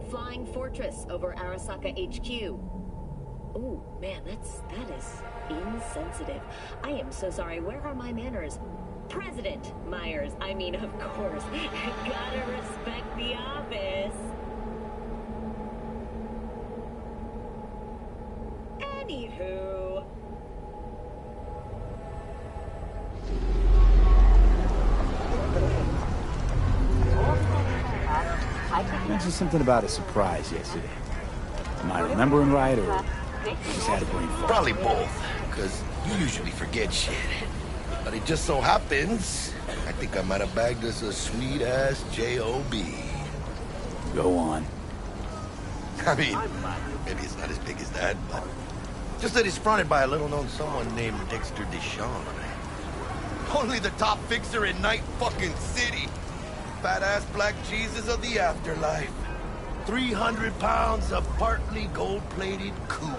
flying fortress over Arasaka HQ. Oh, man, that is insensitive. I am so sorry. Where are my manners? President Myers. I mean, of course. Gotta respect the office. Anywho. You mentioned something about a surprise yesterday. Am I remembering right, or just had a brain fart? Probably both, because you usually forget shit. But it just so happens, I think I might have bagged us a sweet-ass J.O.B. Go on. I mean, maybe it's not as big as that, but just that it's fronted by a little-known someone named Dexter Deshawn. Only the top fixer in Night fucking City. Fat-ass black Jesus of the afterlife. 300 pounds of partly gold-plated cool.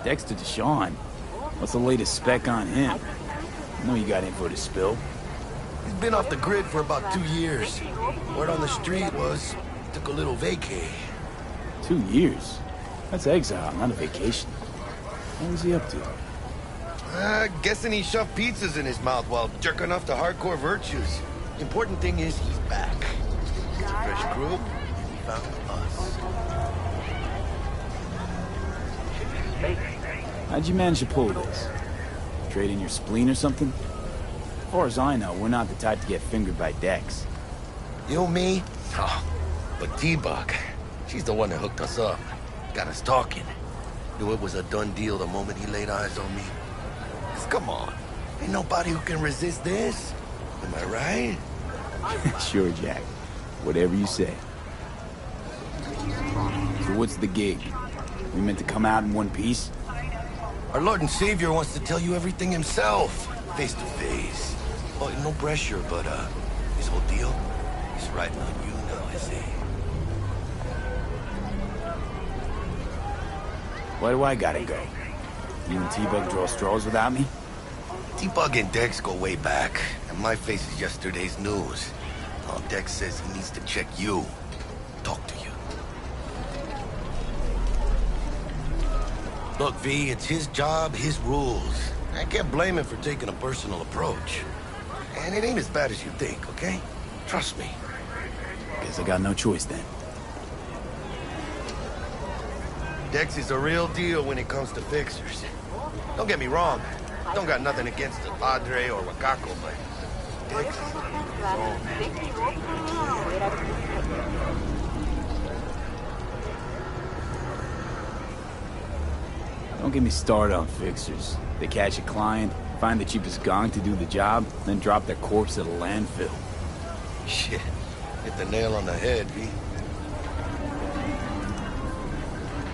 Dexter Deshawn? What's the latest spec on him? I know you got info to spill. He's been off the grid for about 2 years. Word on the street was he took a little vacay. 2 years? That's exile, not a vacation. What was he up to? Guessing he shoved pizzas in his mouth while jerking off to hardcore virtues. The important thing is he's back. It's a fresh group, and he found us. How'd you manage to pull this? Trade in your spleen or something? As far as I know, we're not the type to get fingered by Dex. You, me? Oh, but T-Bug, she's the one that hooked us up. Got us talking. Knew it was a done deal the moment he laid eyes on me. 'Cause come on, ain't nobody who can resist this. Am I right? Sure, Jack. Whatever you say. So what's the gig? We meant to come out in one piece? Our Lord and Savior wants to tell you everything himself, face to face. Oh, no pressure, but this whole deal is riding on you now, I say. Why do I gotta go? You and T-Bug draw straws without me? T-Bug and Dex go way back, and my face is yesterday's news. Now Dex says he needs to check you, talk to you. Look, V, it's his job, his rules. I can't blame him for taking a personal approach. And it ain't as bad as you think, okay? Trust me. Guess I got no choice then. Dex is a real deal when it comes to fixers. Don't get me wrong. Don't got nothing against the Padre or Wakako, but Dex is his own. Don't get me started on fixers. They catch a client, find the cheapest gong to do the job, then drop their corpse at a landfill. Shit. Hit the nail on the head, V.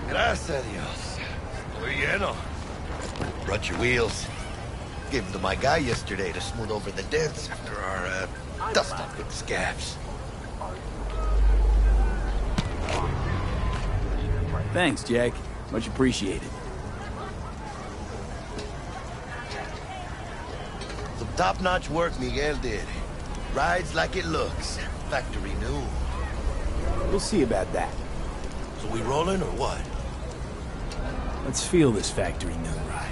Gracias a Dios. Estoy lleno. Brought your wheels. Gave them to my guy yesterday to smooth over the dents after our, dust-up with scabs. Thanks, Jack. Much appreciated. Some top-notch work Miguel did. Rides like it looks. Factory new. We'll see about that. So we rolling or what? Let's feel this factory new ride.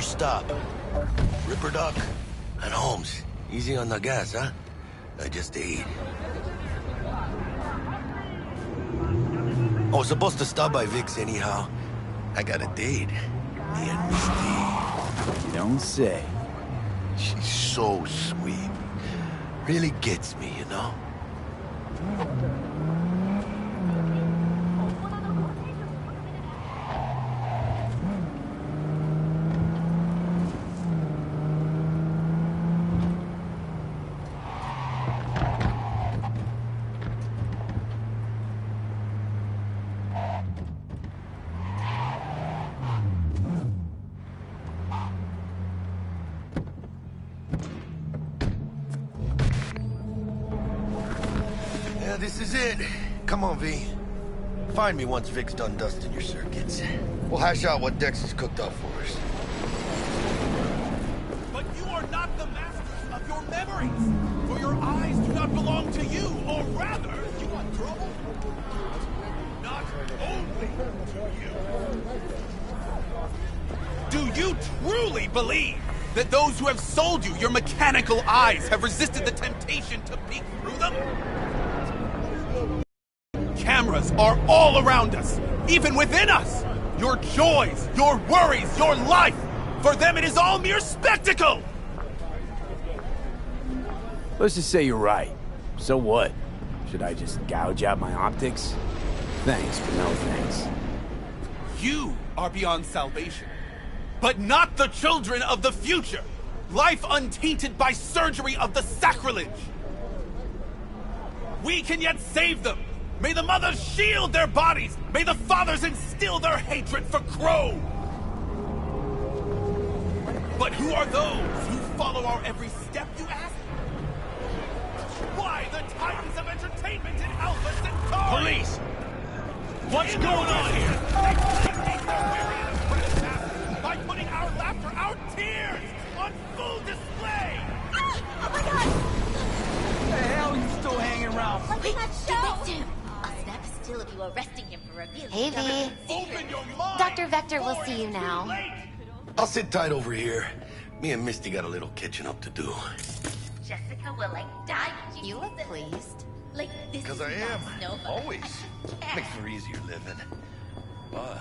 Stop. Ripper Duck and Holmes. Easy on the gas, huh? I just ate. I was supposed to stop by Vic's anyhow. I got a date. Me and Misty. You don't say. She's so sweet. Really gets me, you know? Yeah, this is it. Come on, V. Find me once Vic's done dusting your circuits. We'll hash out what Dex has cooked up for us. But you are not the masters of your memories, for your eyes do not belong to you, or rather, you want trouble? Not only you. Do you truly believe that those who have sold you your mechanical eyes have resisted the temptation to peek through them? Cameras are all around us, even within us. Your joys, your worries, your life. For them, it is all mere spectacle. Let's just say you're right. So what? Should I just gouge out my optics? Thanks, but no thanks. You are beyond salvation, but not the children of the future. Life untainted by surgery of the sacrilege. We can yet save them. May the mothers shield their bodies! May the fathers instill their hatred for Crow! But who are those who follow our every step, you ask? Why the titans of entertainment in Alpha Centauri? Police! What's going on here? By putting our laughter, our tears, on full display! Oh my god! What the hell are you still hanging around? Let me not show! I'll snap a still of you arresting him for revealing Hey, government V. Open your mind! Dr. Vector will see you now. I'll sit tight over here. Me and Misty got a little catching up to do. Jessica will like die. You look pleased. Like this. Because is I not am. Nova. Always. Makes for easier living. But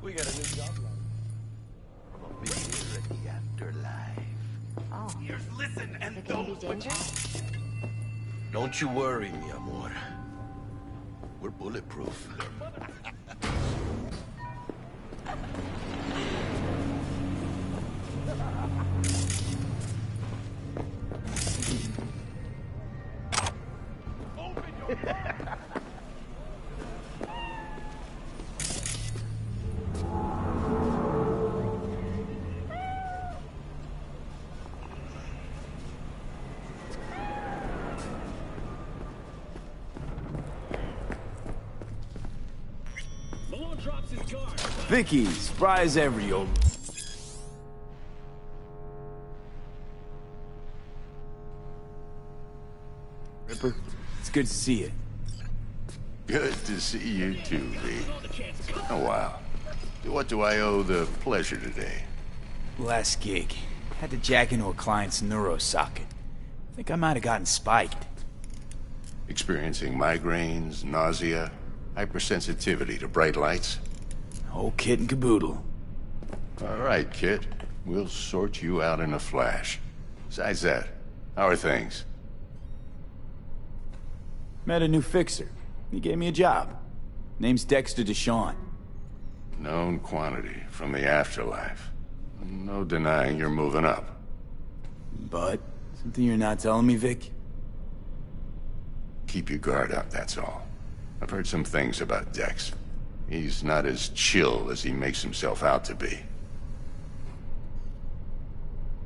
we got a new job. I'll be here at the afterlife. Oh, Ears listen and is it gonna those be dangerous? Don't you worry, mi amor. We're bulletproof. Vicky, spry as ever, yo. Ripper, it's good to see you. Good to see you too, V. Oh, wow. What do I owe the pleasure today? Last gig. Had to jack into a client's neuro socket. Think I might have gotten spiked. Experiencing migraines, nausea, hypersensitivity to bright lights? Whole kit and caboodle. All right, kid. We'll sort you out in a flash. Besides that, how are things? Met a new fixer. He gave me a job. Name's Dexter Deshawn. Known quantity from the afterlife. No denying you're moving up. But, something you're not telling me, Vic? Keep your guard up, that's all. I've heard some things about Dex. He's not as chill as he makes himself out to be.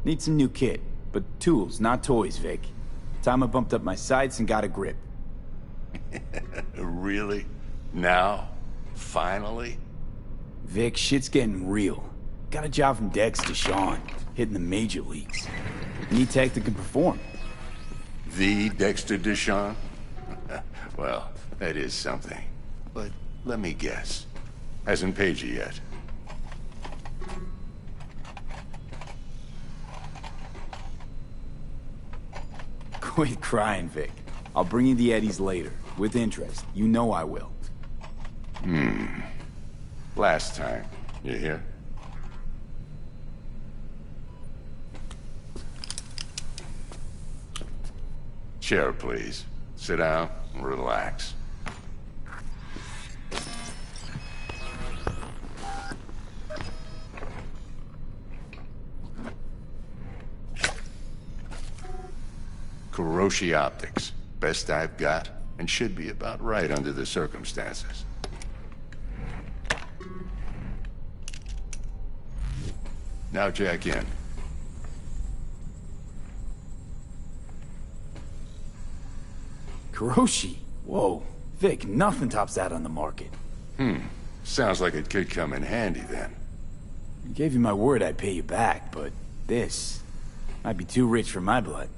Need some new kit, but tools, not toys, Vic. Time I bumped up my sights and got a grip. Really? Now? Finally? Vic, shit's getting real. Got a job from Dex Deshawn, hitting the major leagues. Need tech that can perform. The Dexter Deshawn? Well, that is something. But let me guess. Hasn't paid you yet. Quit crying, Vic. I'll bring you the eddies later, with interest. You know I will. Last time. You hear? Chair, please. Sit down and relax. Kuroshi Optics. Best I've got, and should be about right under the circumstances. Now jack in. Kuroshi? Whoa. Vic, nothing tops that on the market. Sounds like it could come in handy then. I gave you my word I'd pay you back, but this might be too rich for my blood.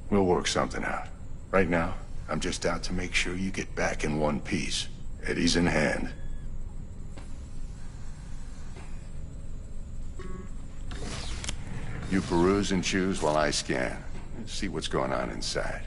We'll work something out. Right now, I'm just out to make sure you get back in one piece. Eddie's in hand. You peruse and choose while I scan. See what's going on inside.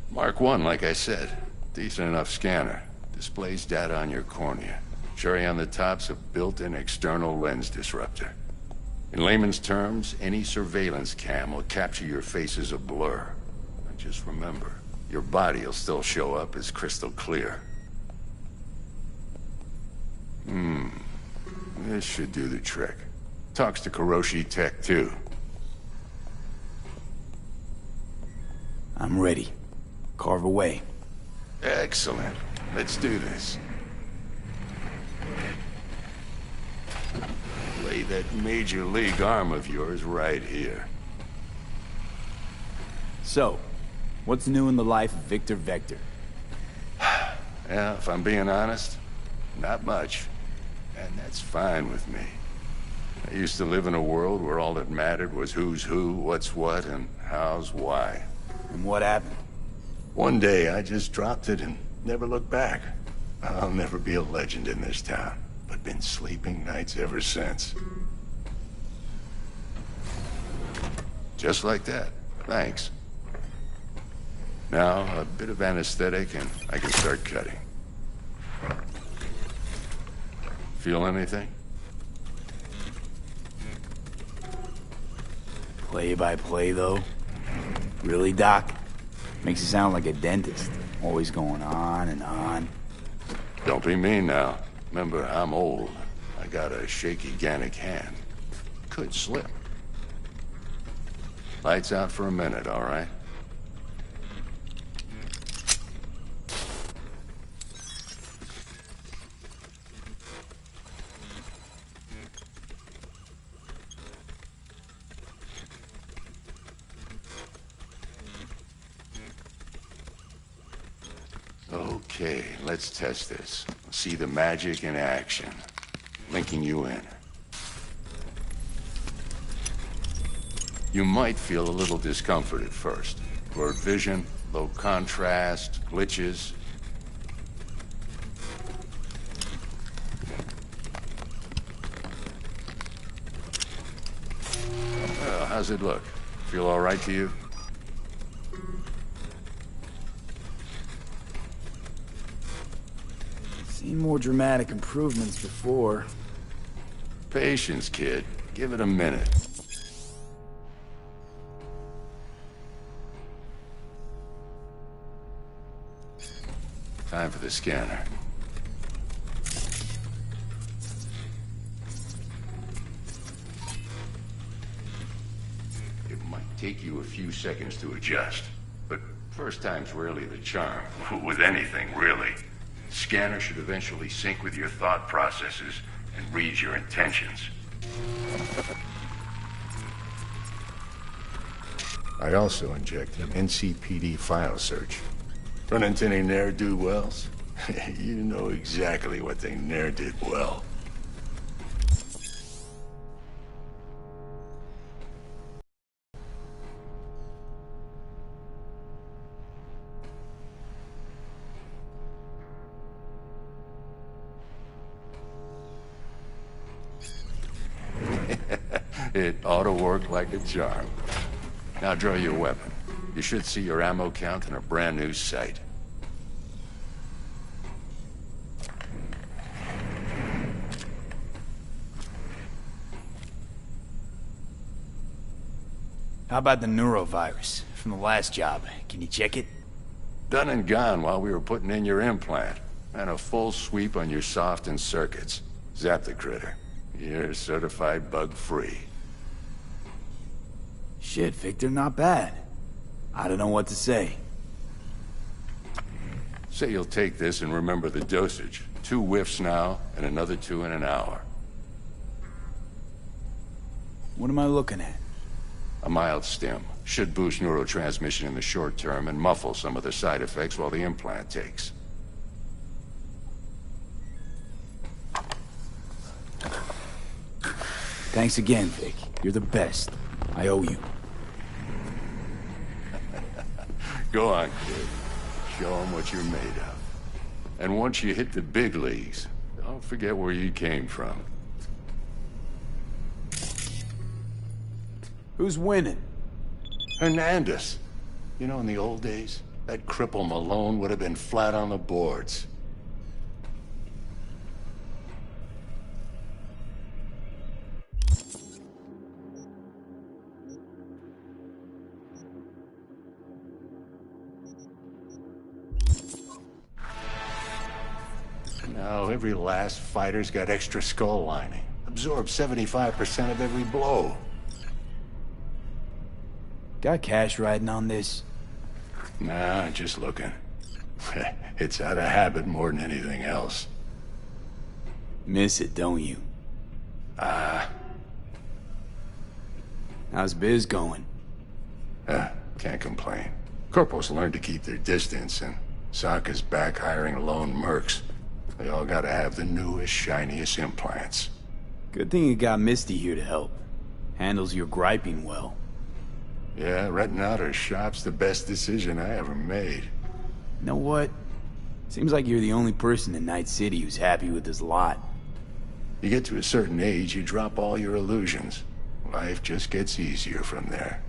Mark 1, like I said. Decent enough scanner. Displays data on your cornea. Cherry on the top's a built-in external lens disruptor. In layman's terms, any surveillance cam will capture your face as a blur. And just remember, your body will still show up as crystal clear. This should do the trick. Talks to Kuroshi Tech, too. I'm ready. Carve away. Excellent. Let's do this. Lay that major league arm of yours right here. So, what's new in the life of Victor Vector? Yeah, if I'm being honest, not much. And that's fine with me. I used to live in a world where all that mattered was who's who, what's what, and how's why. And what happened? One day, I just dropped it and never looked back. I'll never be a legend in this town, but been sleeping nights ever since. Just like that. Thanks. Now, a bit of anesthetic and I can start cutting. Feel anything? Play by play, though? Really, Doc? Makes you sound like a dentist. Always going on and on. Don't be mean now. Remember, I'm old. I got a shaky Gannic hand. Could slip. Lights out for a minute, all right? Okay, let's test this. See the magic in action. Linking you in. You might feel a little discomfort at first. Blurred vision, low contrast, glitches. Well, how's it look? Feel all right to you? Seen more dramatic improvements before. Patience, kid. Give it a minute. Time for the scanner. It might take you a few seconds to adjust, but first time's rarely the charm. With anything, really. Scanner should eventually sync with your thought processes and read your intentions. I also injected an NCPD file search. Run into any ne'er-do-wells? You know exactly what they ne'er did well. It ought to work like a charm. Now draw your weapon. You should see your ammo count in a brand new sight. How about the neurovirus from the last job? Can you check it? Done and gone while we were putting in your implant. And a full sweep on your soft and circuits. Zap the critter. You're certified bug-free. Shit, Victor, not bad. I don't know what to say. Say you'll take this and remember the dosage. 2 whiffs now, and another 2 in an hour. What am I looking at? A mild stim. Should boost neurotransmission in the short term and muffle some of the side effects while the implant takes. Thanks again, Vic. You're the best. I owe you. Go on, kid. Show them what you're made of. And once you hit the big leagues, don't forget where you came from. Who's winning? Hernandez. You know, in the old days, that cripple Malone would have been flat on the boards. Now, every last fighter's got extra skull lining. Absorbs 75% of every blow. Got cash riding on this? Nah, just looking. It's out of habit more than anything else. Miss it, don't you? How's biz going? Can't complain. Corporals learn to keep their distance, and Sokka's back hiring lone mercs. They all gotta have the newest, shiniest implants. Good thing you got Misty here to help. Handles your griping well. Yeah, renting out her shop's the best decision I ever made. You know what? Seems like you're the only person in Night City who's happy with this lot. You get to a certain age, you drop all your illusions. Life just gets easier from there.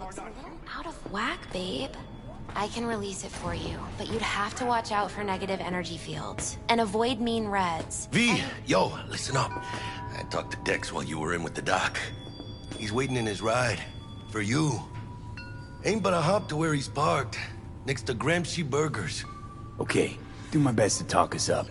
It's a little out of whack, babe. I can release it for you, but you'd have to watch out for negative energy fields and avoid mean reds. V, yo, listen up. I talked to Dex while you were in with the doc. He's waiting in his ride. For you. Ain't but a hop to where he's parked. Next to Gramsci Burgers. Okay, do my best to talk us up.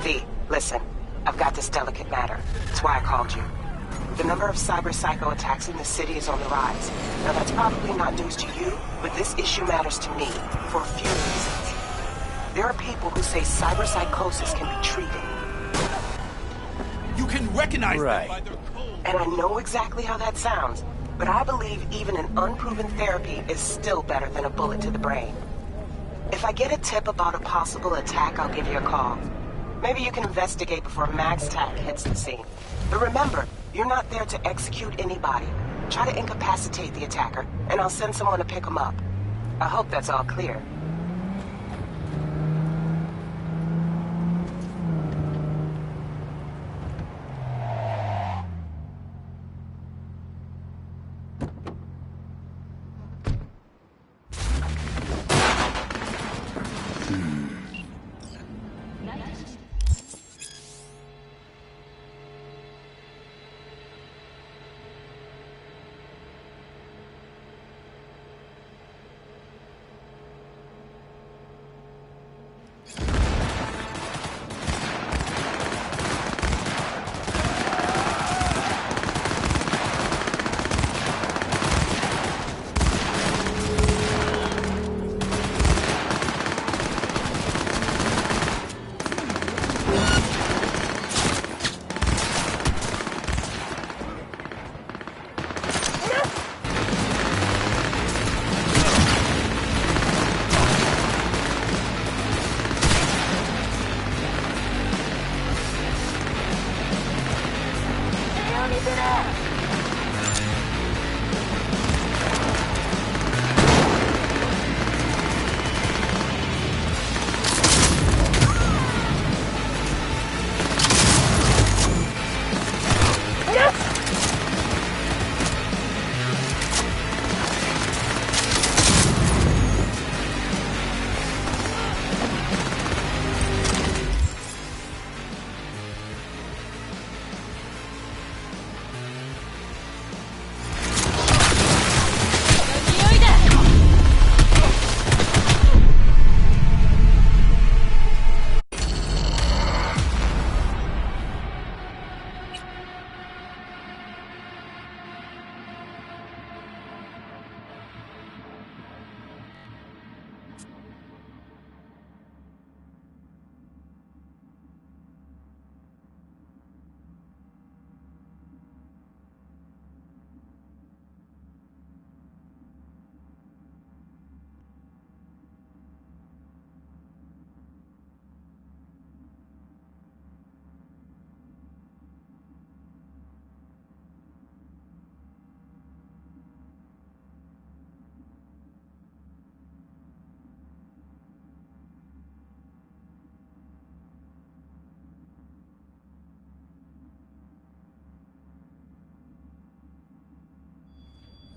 V, listen. I've got this delicate matter. That's why I called you. The number of cyber-psycho attacks in the city is on the rise. Now that's probably not news to you, but this issue matters to me for a few reasons. There are people who say cyber-psychosis can be treated. You can recognize Right. them by their code. And I know exactly how that sounds, but I believe even an unproven therapy is still better than a bullet to the brain. If I get a tip about a possible attack, I'll give you a call. Maybe you can investigate before MaxTac hits the scene. But remember, you're not there to execute anybody. Try to incapacitate the attacker, and I'll send someone to pick him up. I hope that's all clear.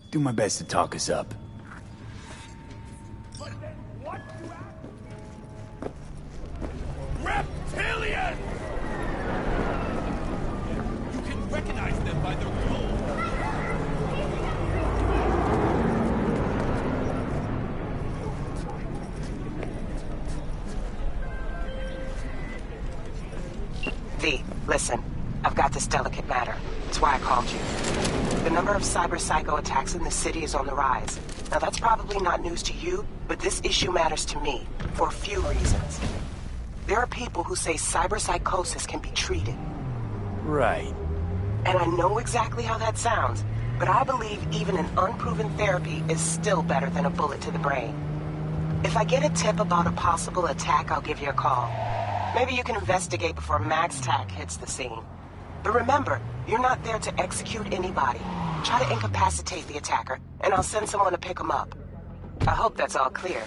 Do my best to talk us up. Reptilian! You can recognize them by their code. V, listen. I've got this delicate matter. That's why I called you. The number of cyber-psycho attacks in the city is on the rise. Now that's probably not news to you, but this issue matters to me for a few reasons. There are people who say cyber-psychosis can be treated. Right. And I know exactly how that sounds, but I believe even an unproven therapy is still better than a bullet to the brain. If I get a tip about a possible attack, I'll give you a call. Maybe you can investigate before MaxTac hits the scene. But remember, you're not there to execute anybody. Try to incapacitate the attacker, and I'll send someone to pick him up. I hope that's all clear.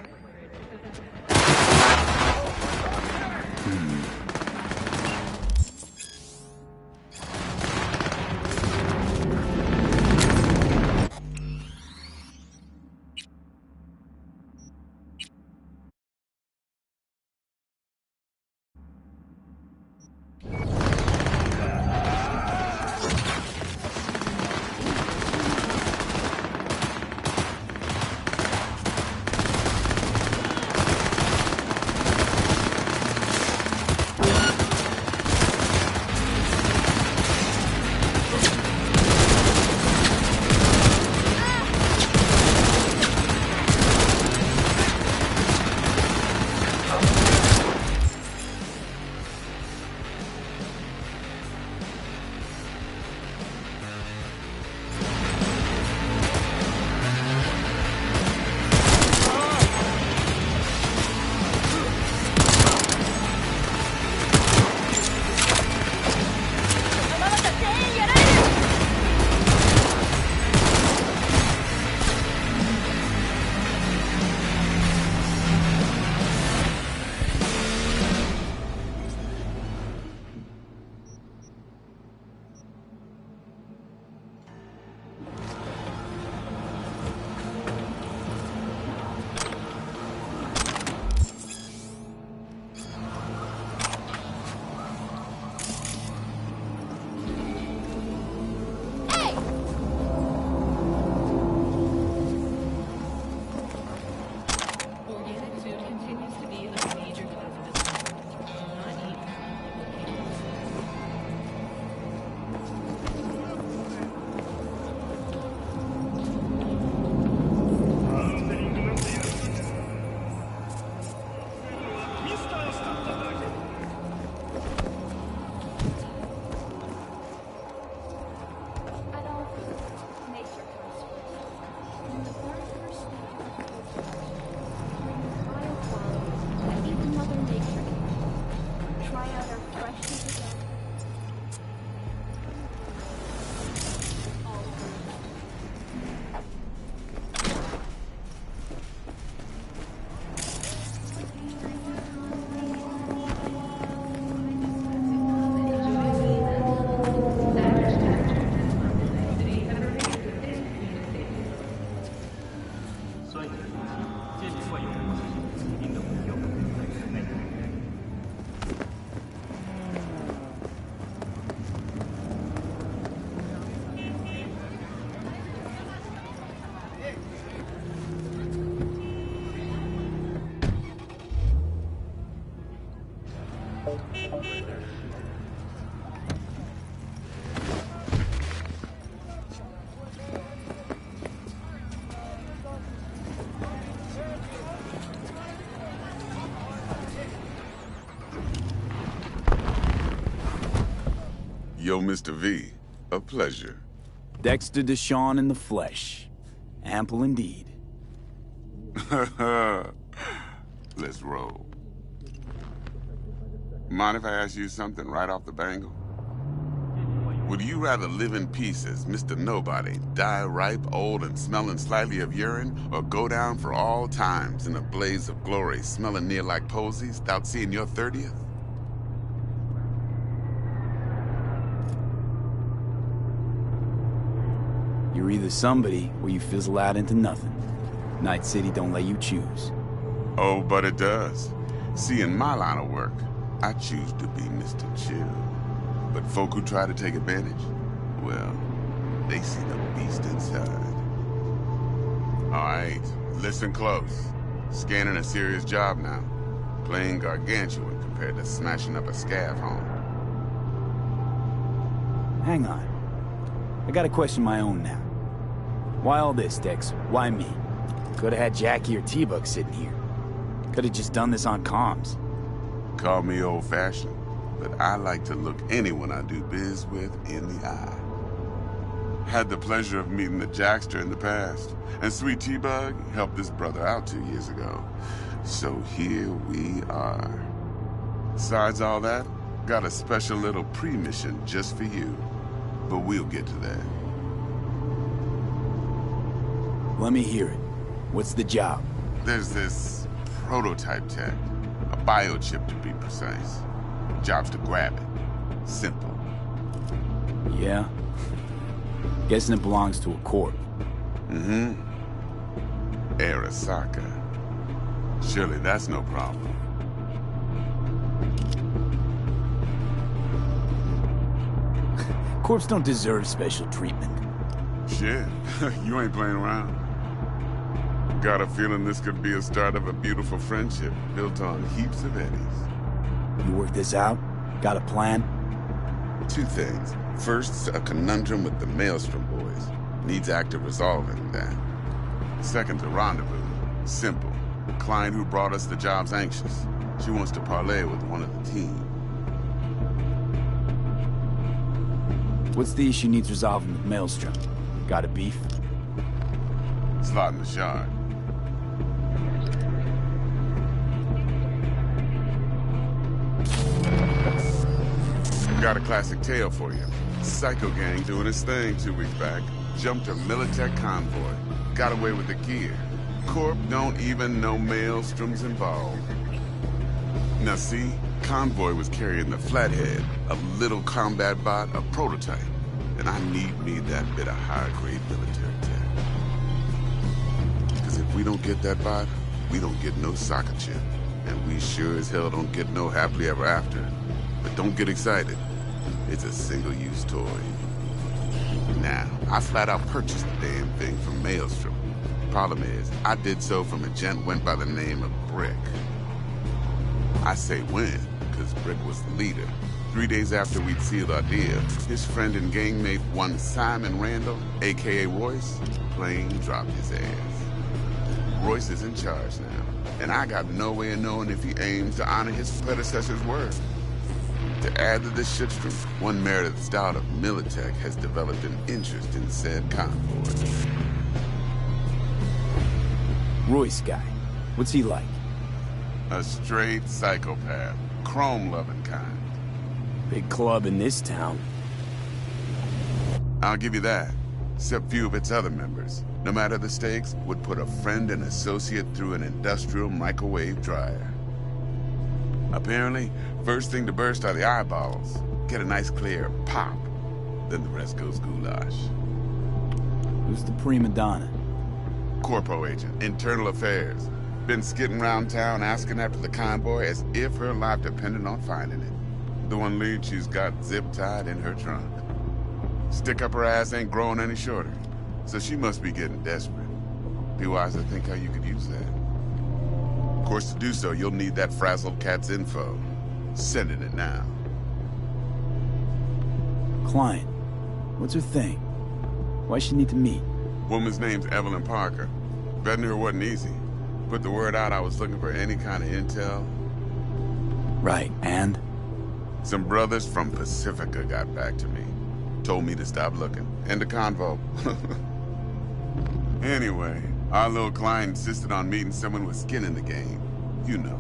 Yo, Mr. V, a pleasure. Dexter Deshawn in the flesh. Ample indeed. Let's roll. Mind if I ask you something right off the bangle? Would you rather live in peace as Mr. Nobody, die ripe, old, and smelling slightly of urine, or go down for all times in a blaze of glory, smelling near like posies, without seeing your 30th? You're either somebody, or you fizzle out into nothing. Night City don't let you choose. Oh, but it does. See, in my line of work, I choose to be Mr. Chill. But folk who try to take advantage, well, they see the beast inside. All right, listen close. Scanning a serious job now. Playing gargantuan compared to smashing up a scav home. Hang on. I gotta question my own now. Why all this, Dex? Why me? Could've had Jackie or T-Bug sitting here. Could've just done this on comms. Call me old-fashioned, but I like to look anyone I do biz with in the eye. Had the pleasure of meeting the Jackster in the past, and sweet T-Bug helped this brother out 2 years ago. So here we are. Besides all that, got a special little pre-mission just for you. But we'll get to that. Let me hear it. What's the job? There's this prototype tech. A biochip, to be precise. Job's to grab it. Simple. Yeah? Guessing it belongs to a corp. Mm-hmm. Arasaka. Surely that's no problem. Corps don't deserve special treatment. Shit, you ain't playing around. Got a feeling this could be a start of a beautiful friendship built on heaps of eddies. You work this out? Got a plan? Two things. First, a conundrum with the Maelstrom boys. Needs active resolving that. Second, a rendezvous. Simple. Client who brought us the job's anxious. She wants to parlay with one of the team. What's the issue needs resolving with Maelstrom? Got a beef? Slot in the shard. Got a classic tale for you. Psycho gang doing his thing 2 weeks back. Jumped a Militech convoy. Got away with the gear. Corp don't even know Maelstrom's involved. Now see, convoy was carrying the Flathead, a little combat bot, a prototype. And I need me that bit of high-grade military tech. Because if we don't get that bot, we don't get no soccer chip. And we sure as hell don't get no happily ever after. But don't get excited. It's a single-use toy. Now, I flat out purchased the damn thing from Maelstrom. Problem is, I did so from a gent went by the name of Brick. I say when, because Brick was the leader. 3 days after we'd sealed our deal, his friend and gangmate, one Simon Randall, a.k.a. Royce, plain dropped his ass. Royce is in charge now, and I got no way of knowing if he aims to honor his predecessor's word. To add to this shitstream, one Meredith Stout of Militech has developed an interest in said convoy. Royce guy. What's he like? A straight psychopath. Chrome-loving kind. Big club in this town. I'll give you that. Except few of its other members, no matter the stakes, would put a friend and associate through an industrial microwave dryer. Apparently, first thing to burst are the eyeballs. Get a nice clear pop. Then the rest goes goulash. Who's the prima donna? Corpo agent, internal affairs. Been skidding around town asking after the convoy as if her life depended on finding it. The one lead she's got zip-tied in her trunk. Stick up her ass ain't growing any shorter, so she must be getting desperate. Be wise to think how you could use that. Of course, to do so, you'll need that frazzled cat's info. Sending it now. Client. What's her thing? Why she need to meet? Woman's name's Evelyn Parker. Betting her wasn't easy. Put the word out I was looking for any kind of intel. Right, and? Some brothers from Pacifica got back to me. Told me to stop looking. End of convo. Anyway, our little client insisted on meeting someone with skin in the game. You know,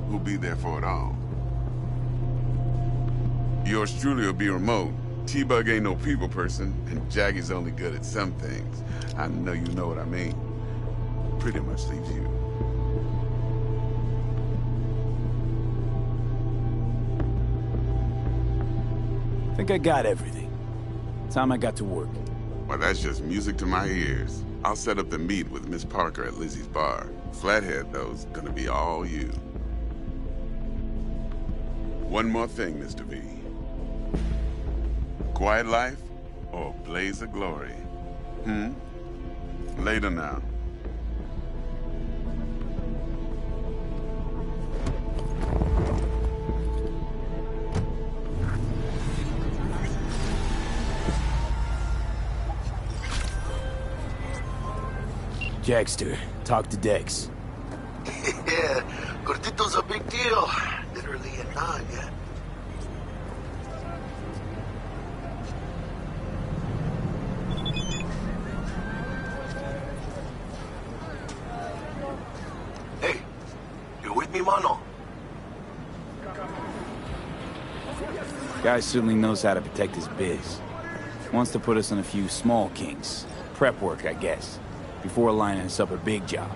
who'll be there for it all. Yours truly will be remote. T-Bug ain't no people person, and Jaggy's only good at some things. I know you know what I mean. Pretty much leaves you. I think I got everything. Time I got to work. Well, that's just music to my ears. I'll set up the meet with Miss Parker at Lizzie's bar. Flathead, though's gonna be all you. One more thing, Mr. V. Quiet life or blaze of glory? Later now. Jackster, talk to Dex. Yeah, Gordito's a big deal. Literally a naga. Hey, you with me, mano? Guy certainly knows how to protect his biz. Wants to put us on a few small kinks. Prep work, I guess. before lining us up a big job.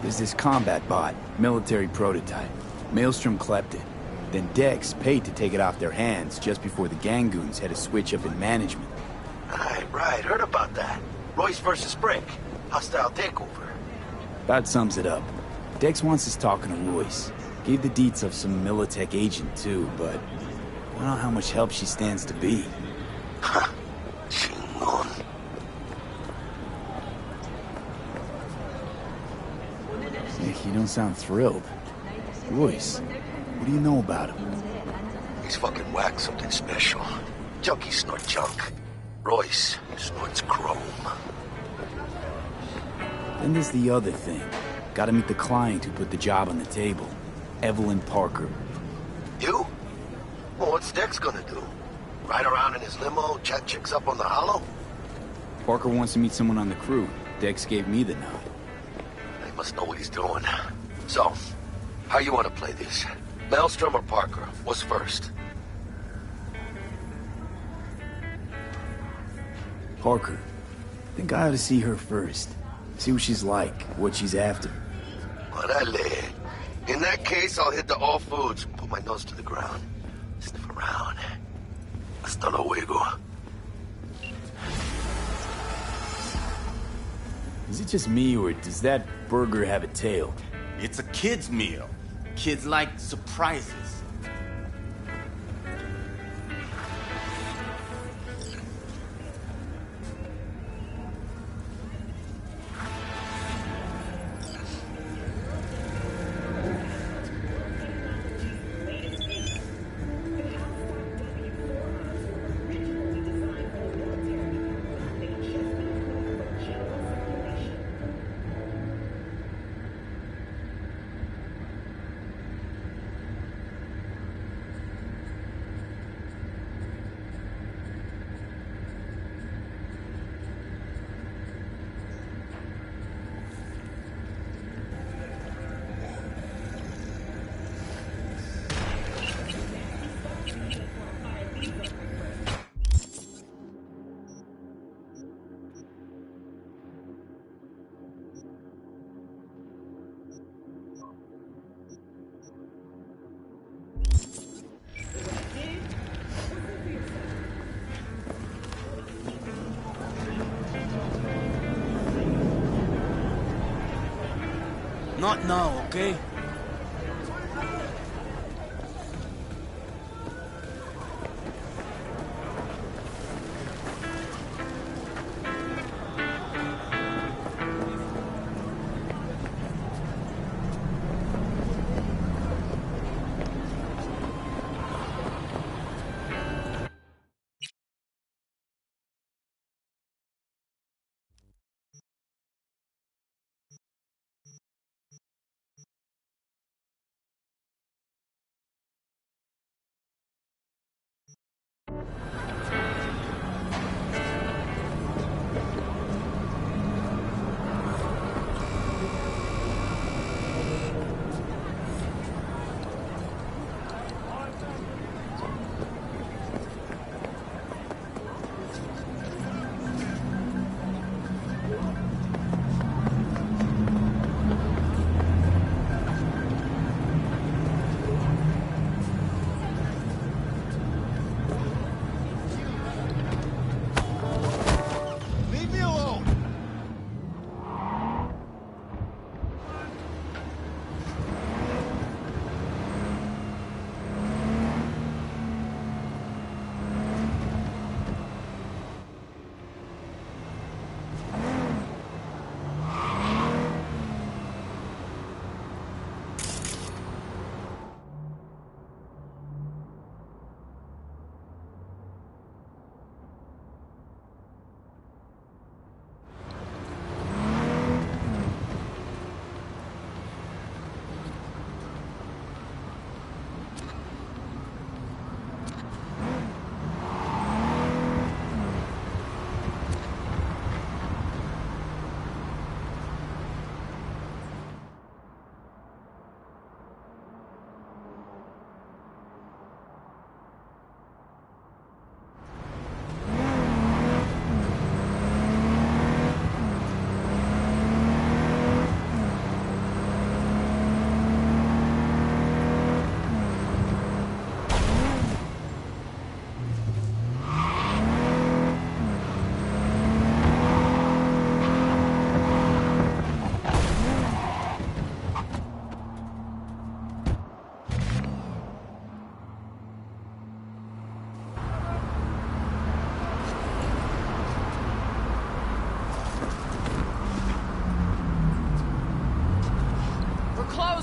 There's this combat bot, military prototype. Maelstrom clept it. Then Dex paid to take it off their hands just before the Gangoons had a switch up in management. Right. Heard about that. Royce versus Brick. Hostile takeover. That sums it up. Dex wants us talking to Royce. Gave the deets of some Militech agent too, but I don't know how much help she stands to be. Ha! Chingon. Nick, you don't sound thrilled. Royce, what do you know about him? He's fucking whack, something special. Junkies snort junk. Royce snorts chrome. Then there's the other thing. Gotta meet the client who put the job on the table. Evelyn Parker. You? Well, what's Dex gonna do? Ride around in his limo, chat chicks up on the hollow? Parker wants to meet someone on the crew. Dex gave me the nod. He must know what he's doing. So, how you want to play this? Maelstrom or Parker? What's first? Parker. Think I ought to see her first. See what she's like, what she's after. Orale. In that case, I'll hit the all foods, put my nose to the ground, sniff around. Hasta luego. Is it just me, or does that burger have a tail? It's a kid's meal. Kids like surprises. Not now, okay?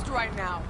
confused right now.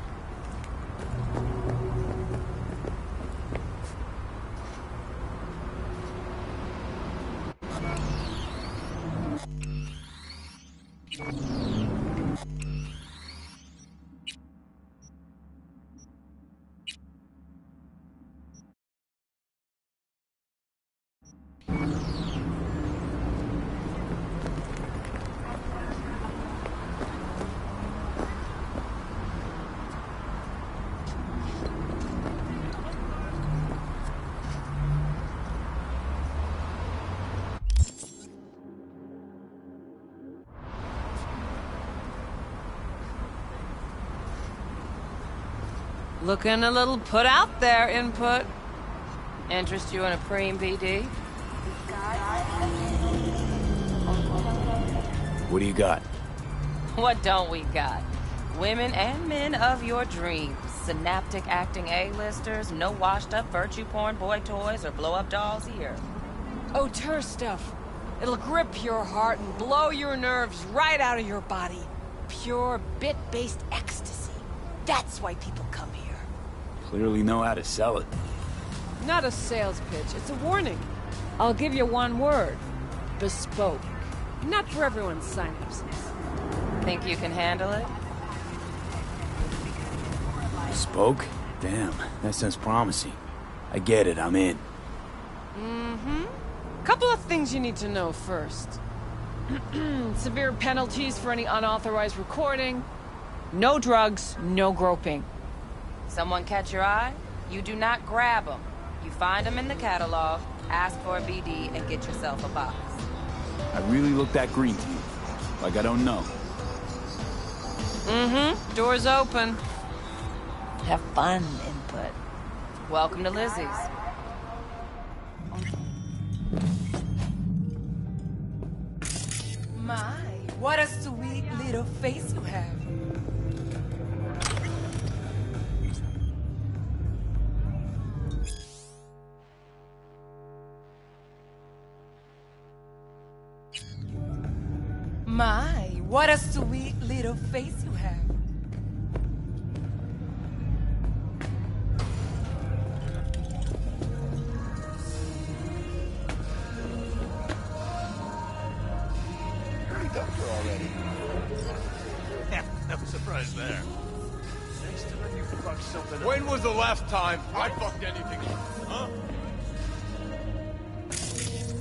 Looking a little put out there, Input. Interest you in a preem BD? What do you got? What don't we got? Women and men of your dreams. Synaptic acting A-listers, no washed-up virtue porn boy toys or blow-up dolls here. Auteur stuff. It'll grip your heart and blow your nerves right out of your body. Pure bit-based ecstasy. That's why people come here. Clearly know how to sell it. Not a sales pitch, it's a warning. I'll give you one word. Bespoke. Not for everyone's synapses. Think you can handle it? Spoke? Damn, that sounds promising. I get it, I'm in. Mm-hmm. Couple of things you need to know first. Severe penalties for any unauthorized recording. No drugs, no groping. Someone catch your eye? You do not grab them. You find them in the catalog, ask for a BD, and get yourself a box. I really look that green to you. Like I don't know. Mm-hmm. Door's open. Have fun, Input. Welcome to Lizzie's. My, what a sweet little face you have. My, what a sweet little face you have. Hurry up already. Yeah, no surprise there. Next time you fuck something up. When was the last time I fucked anything up? Huh? Seriously?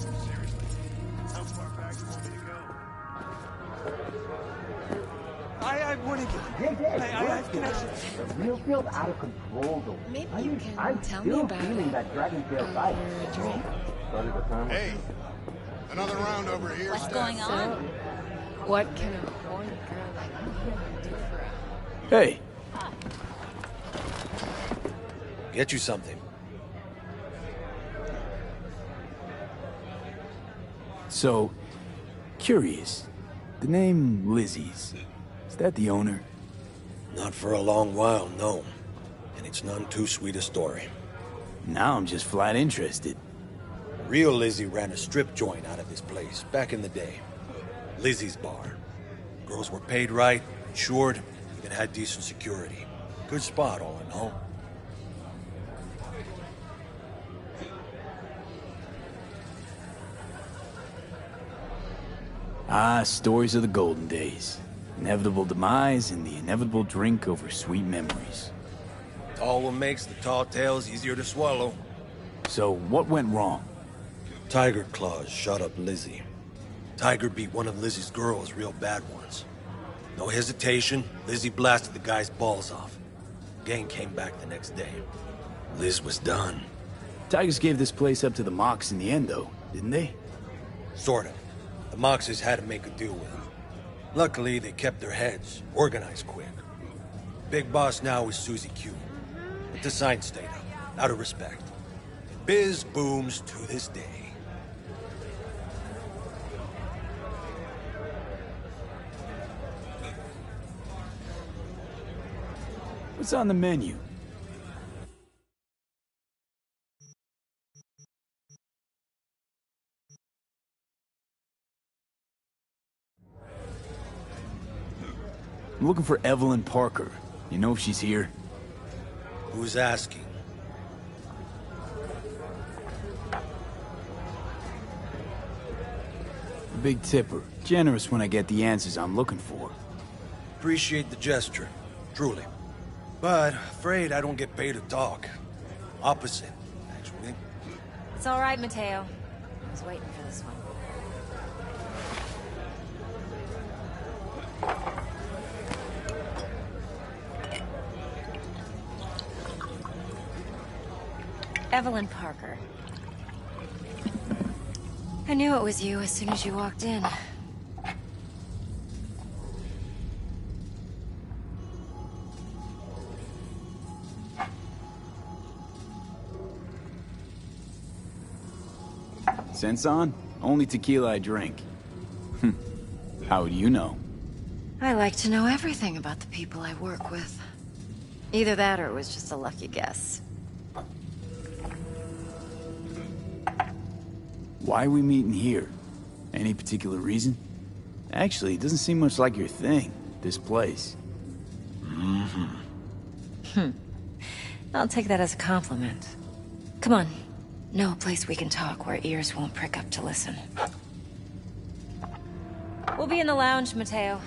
How far back do you want me to go? I want to get... I have connections. The real field's out of control, though. Maybe you can tell me about feeling that dragon tail fight. Hey, another round over here. What's going on? What can a horny girl like me do for us? Hey! Get you something. So, curious. The name Lizzie's. Is that the owner? Not for a long while, no. And it's none too sweet a story. Now I'm just flat interested. Real Lizzie ran a strip joint out of this place back in the day. Lizzie's Bar. Girls were paid right, insured, even had decent security. Good spot, all in all. Ah, stories of the golden days. Inevitable demise and the inevitable drink over sweet memories. All what makes the tall tales easier to swallow. So, what went wrong? Tiger Claws shot up Lizzie. Tiger beat one of Lizzie's girls real bad once. No hesitation, Lizzie blasted the guy's balls off. Gang came back the next day. Liz was done. Tigers gave this place up to the Mox in the end, though, didn't they? Sort of. The Moxes had to make a deal with them. Luckily, they kept their heads, organized quick. Big boss now is Susie Q. But the sign stayed up, out of respect. Biz booms to this day. What's on the menu? I'm looking for Evelyn Parker. You know if she's here? Who's asking? A big tipper. Generous when I get the answers I'm looking for. Appreciate the gesture, truly. But afraid I don't get paid to talk. Opposite, actually. It's all right, Mateo. I was waiting for this one. Evelyn Parker. I knew it was you as soon as you walked in. Sense on? Only tequila I drink. How would you know? I like to know everything about the people I work with. Either that or it was just a lucky guess. Why are we meeting here? Any particular reason? Actually, it doesn't seem much like your thing, this place. I'll take that as a compliment. Come on. Know a place we can talk where ears won't prick up to listen. We'll be in the lounge, Mateo.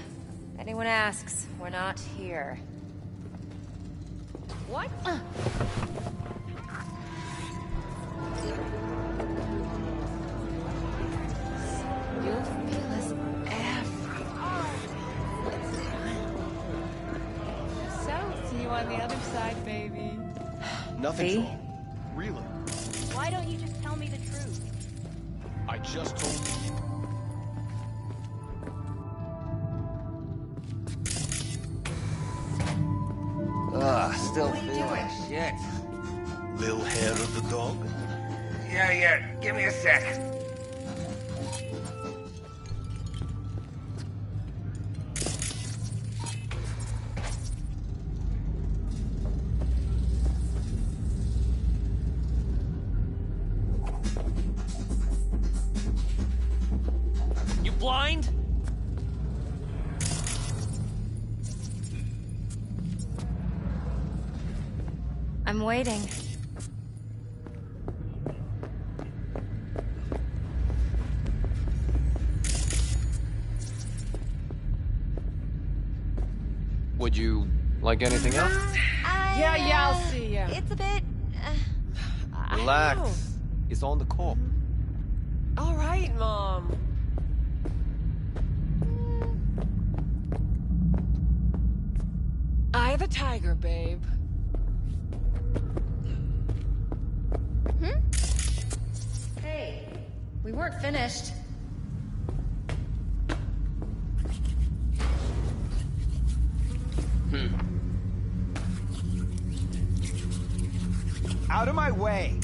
Anyone asks, we're not here. What? You'll feel us So, see you on the other side, baby. Nothing's See? wrong. Really. Why don't you just tell me the truth? I just told you. Still feeling shit. Little hair of the dog? Yeah. Give me a sec. You blind? I'm waiting. Would you like anything else? Yeah, I'll see ya. It's a bit... Relax. It's on the cop. All right, Mom. Eye of the tiger, babe. Hey, we weren't finished. Out of my way.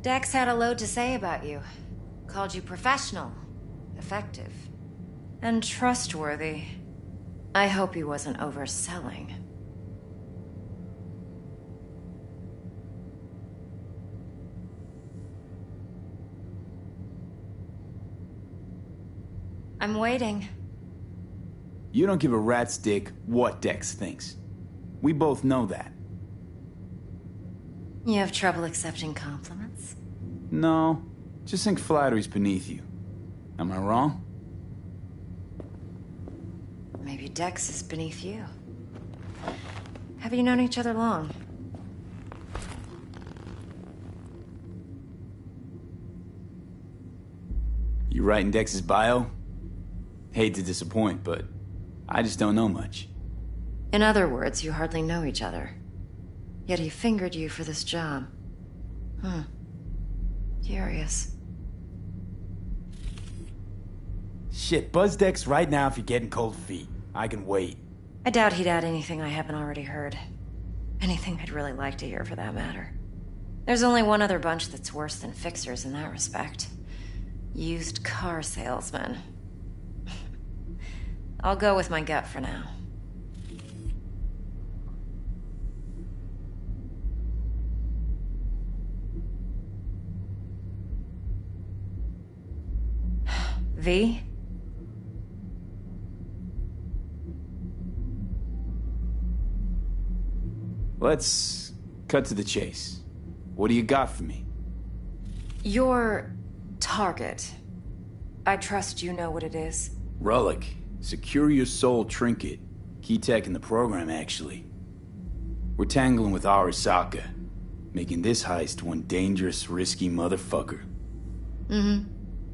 Dex had a load to say about you. Called you professional, effective, and trustworthy. I hope he wasn't overselling. I'm waiting. You don't give a rat's dick what Dex thinks. We both know that. You have trouble accepting compliments? No, just think flattery's beneath you. Am I wrong? Maybe Dex is beneath you. Have you known each other long? You writing Dex's bio? Hate to disappoint, but I just don't know much. In other words, you hardly know each other. Yet he fingered you for this job. Curious. Shit, buzz Dex right now if you're getting cold feet. I can wait. I doubt he'd add anything I haven't already heard. Anything I'd really like to hear, for that matter. There's only one other bunch that's worse than fixers in that respect. Used car salesmen. I'll go with my gut for now. V? Let's cut to the chase. What do you got for me? Your target. I trust you know what it is. Relic. Secure your soul trinket. Key tech in the program, actually. We're tangling with Arasaka, making this heist one dangerous, risky motherfucker.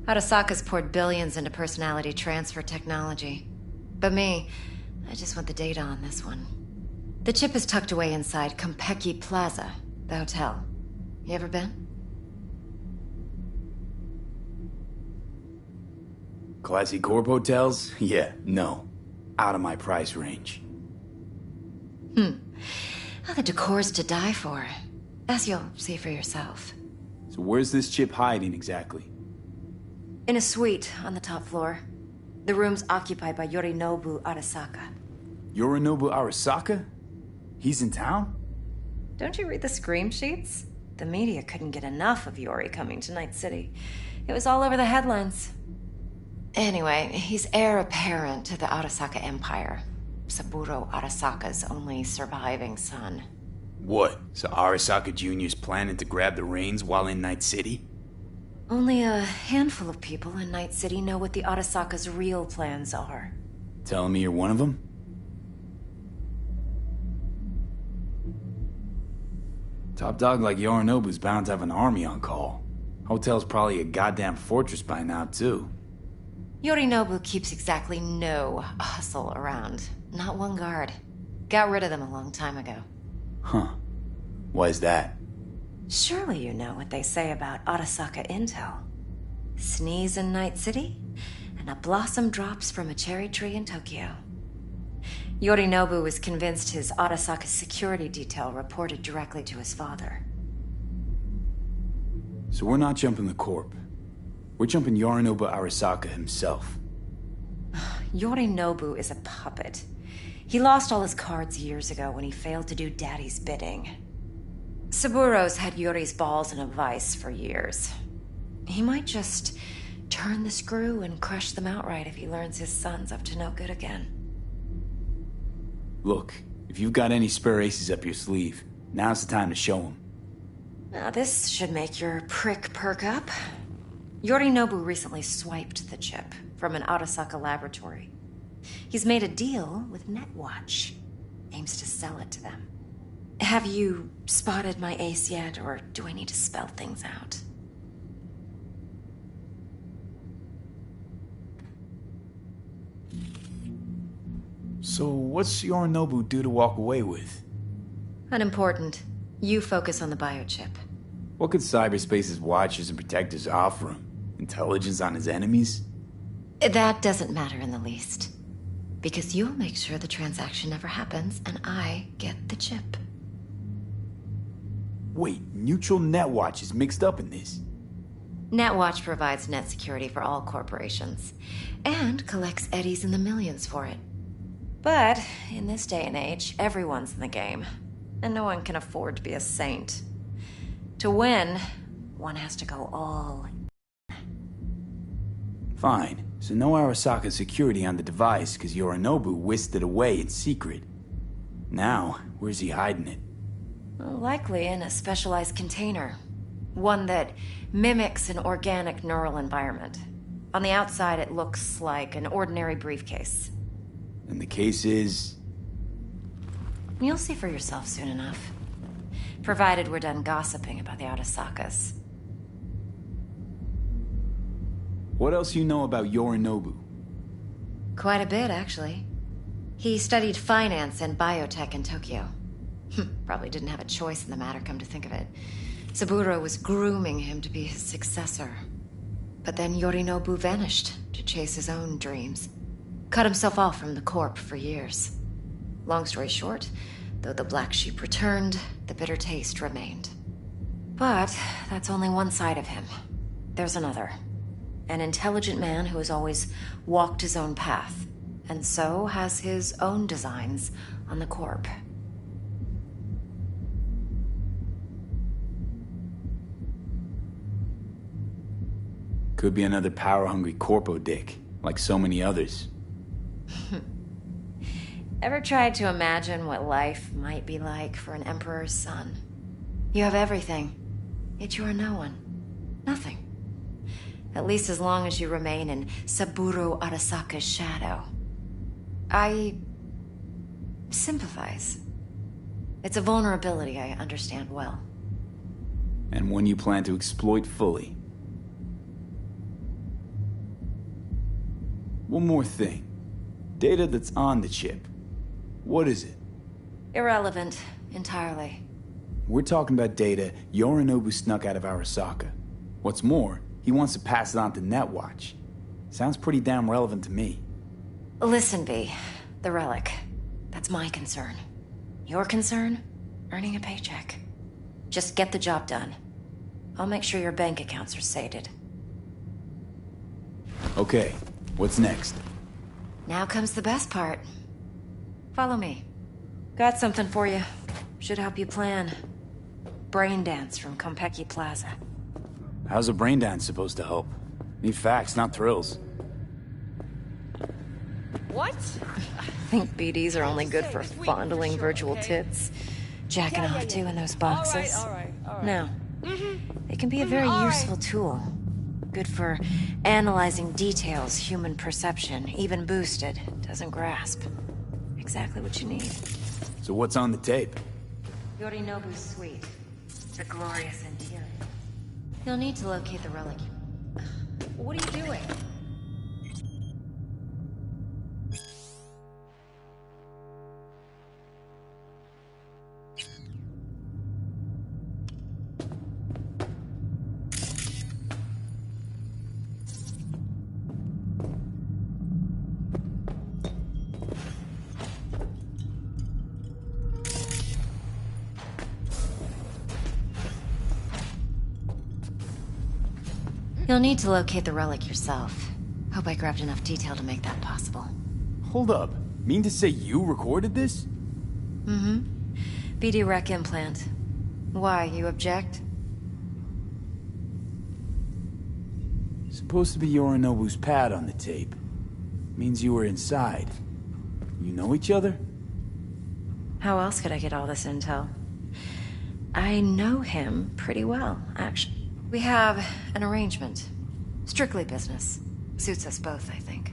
Arasaka's poured billions into personality transfer technology. But me, I just want the data on this one. The chip is tucked away inside Konpeki Plaza, the hotel. You ever been? Classy corp hotels? Yeah, no. Out of my price range. Oh, the decor's to die for. As you'll see for yourself. So where's this chip hiding exactly? In a suite on the top floor. The room's occupied by Yorinobu Arasaka. Yorinobu Arasaka? He's in town? Don't you read the scream sheets? The media couldn't get enough of Yori coming to Night City. It was all over the headlines. Anyway, he's heir apparent to the Arasaka Empire. Saburo Arasaka's only surviving son. What? So Arasaka Jr.'s planning to grab the reins while in Night City? Only a handful of people in Night City know what the Arasaka's real plans are. Telling me you're one of them? Top dog like Yorinobu's bound to have an army on call. Hotel's probably a goddamn fortress by now, too. Yorinobu keeps exactly no hustle around. Not one guard. Got rid of them a long time ago. Huh. Why is that? Surely you know what they say about Arasaka intel. Sneeze in Night City, and a blossom drops from a cherry tree in Tokyo. Yorinobu was convinced his Arasaka security detail reported directly to his father. So we're not jumping the corp. We're jumping Yorinobu Arasaka himself. Yorinobu is a puppet. He lost all his cards years ago when he failed to do Daddy's bidding. Saburo's had Yori's balls in a vice for years. He might just turn the screw and crush them outright if he learns his son's up to no good again. Look, if you've got any spare aces up your sleeve, now's the time to show them. Now this should make your prick perk up. Yorinobu recently swiped the chip from an Arasaka laboratory. He's made a deal with Netwatch. Aims to sell it to them. Have you spotted my ace yet, or do I need to spell things out? So what's Yorinobu due to walk away with? Unimportant. You focus on the biochip. What could cyberspace's watchers and protectors offer him? Intelligence on his enemies? That doesn't matter in the least. Because you'll make sure the transaction never happens, and I get the chip. Wait, neutral Netwatch is mixed up in this. Netwatch provides net security for all corporations, and collects eddies in the millions for it. But in this day and age, everyone's in the game, and no one can afford to be a saint. To win, one has to go all in. Fine, so no Arasaka security on the device because Yorinobu whisked it away in secret. Now, where's he hiding it? Well, likely in a specialized container. One that mimics an organic neural environment. On the outside, it looks like an ordinary briefcase. And the case is... You'll see for yourself soon enough. Provided we're done gossiping about the Arasakas. What else you know about Yorinobu? Quite a bit, actually. He studied finance and biotech in Tokyo. Probably didn't have a choice in the matter, come to think of it. Saburo was grooming him to be his successor. But then Yorinobu vanished to chase his own dreams. Cut himself off from the Corp for years. Long story short, though the black sheep returned, the bitter taste remained. But that's only one side of him. There's another. An intelligent man who has always walked his own path, and so has his own designs on the Corp. Could be another power-hungry corpo dick, like so many others. Ever tried to imagine what life might be like for an emperor's son? You have everything, yet you are no one. Nothing. At least as long as you remain in Saburo Arasaka's shadow. I sympathize. It's a vulnerability I understand well. And one you plan to exploit fully. One more thing. Data that's on the chip. What is it? Irrelevant, entirely. We're talking about data Yorinobu snuck out of Arasaka. What's more, he wants to pass it on to Netwatch. Sounds pretty damn relevant to me. Listen, V. The relic. That's my concern. Your concern? Earning a paycheck. Just get the job done. I'll make sure your bank accounts are sated. Okay, what's next? Now comes the best part. Follow me. Got something for you. Should help you plan. Brain dance from Konpeki Plaza. How's a brain dance supposed to help? Need facts, not thrills. What? Think BDs are only good for fondling virtual tits? Jacking off to in those boxes? All right. No. They can be a very useful tool. Good for analyzing details human perception, even boosted, doesn't grasp. Exactly what you need. So what's on the tape? Yorinobu's suite. The glorious interior. You'll need to locate the relic. What are you doing? You'll need to locate the relic yourself. Hope I grabbed enough detail to make that possible. Hold up. Mean to say you recorded this? Mm-hmm. BD rec implant. Why, you object? Supposed to be Yorinobu's pad on the tape. Means you were inside. You know each other? How else could I get all this intel? I know him pretty well, actually. We have an arrangement. Strictly business. Suits us both, I think.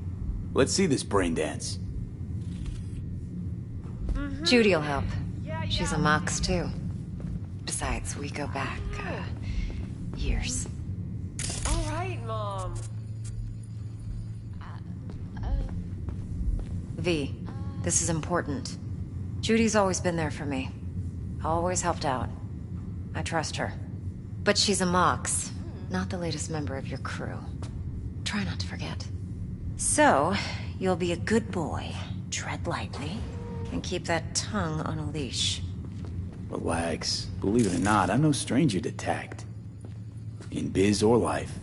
Let's see this brain dance. Judy'll help. She's a Mox, too. Besides, we go back, years. All right, Mom. V, this is important. Judy's always been there for me. Always helped out. I trust her. But she's a Mox, not the latest member of your crew. Try not to forget. So, you'll be a good boy, tread lightly, and keep that tongue on a leash. Relax. Believe it or not, I'm no stranger to tact. In biz or life.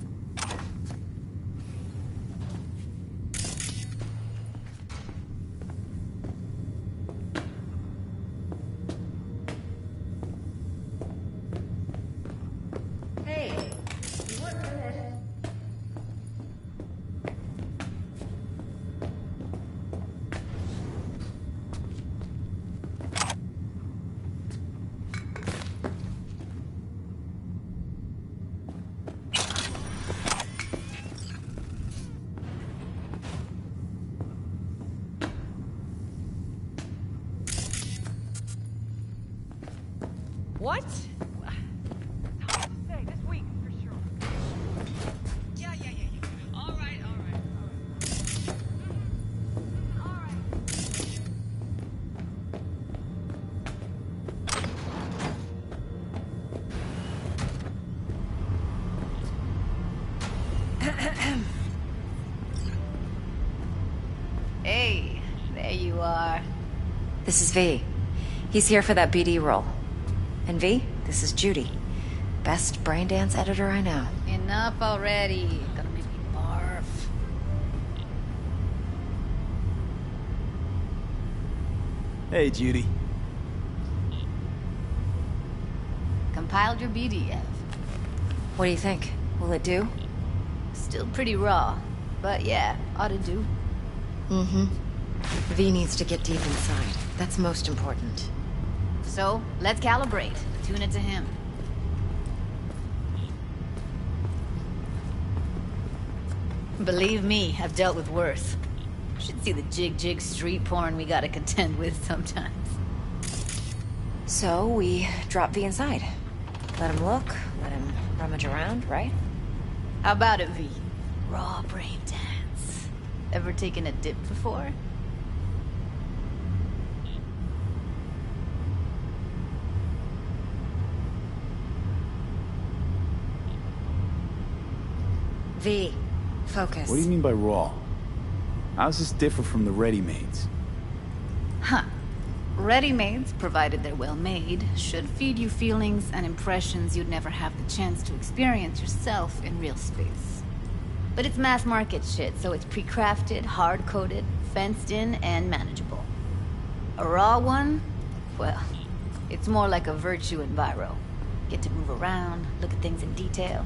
What? Hard to say. This week, for sure. Yeah. All Hey, there you are. This is V. He's here for that BD role. And V, this is Judy. Best braindance editor I know. Enough already. Gonna make me barf. Hey, Judy. Compiled your BDF. What do you think? Will it do? Still pretty raw. But yeah, ought to do. Mm-hmm. V needs to get deep inside. That's most important. So, let's calibrate. Tune it to him. Believe me, I've dealt with worse. Should see the jig street porn we gotta contend with sometimes. So, we drop V inside. Let him look, let him rummage around, right? How about it, V? Raw brain dance. Ever taken a dip before? V, focus. What do you mean by raw? How's this different from the ready-mades? Huh. Ready-mades, provided they're well made, should feed you feelings and impressions you'd never have the chance to experience yourself in real space. But it's mass market shit, so it's pre-crafted, hard-coded, fenced in, and manageable. A raw one? Well, it's more like a virtue enviro. Get to move around, look at things in detail.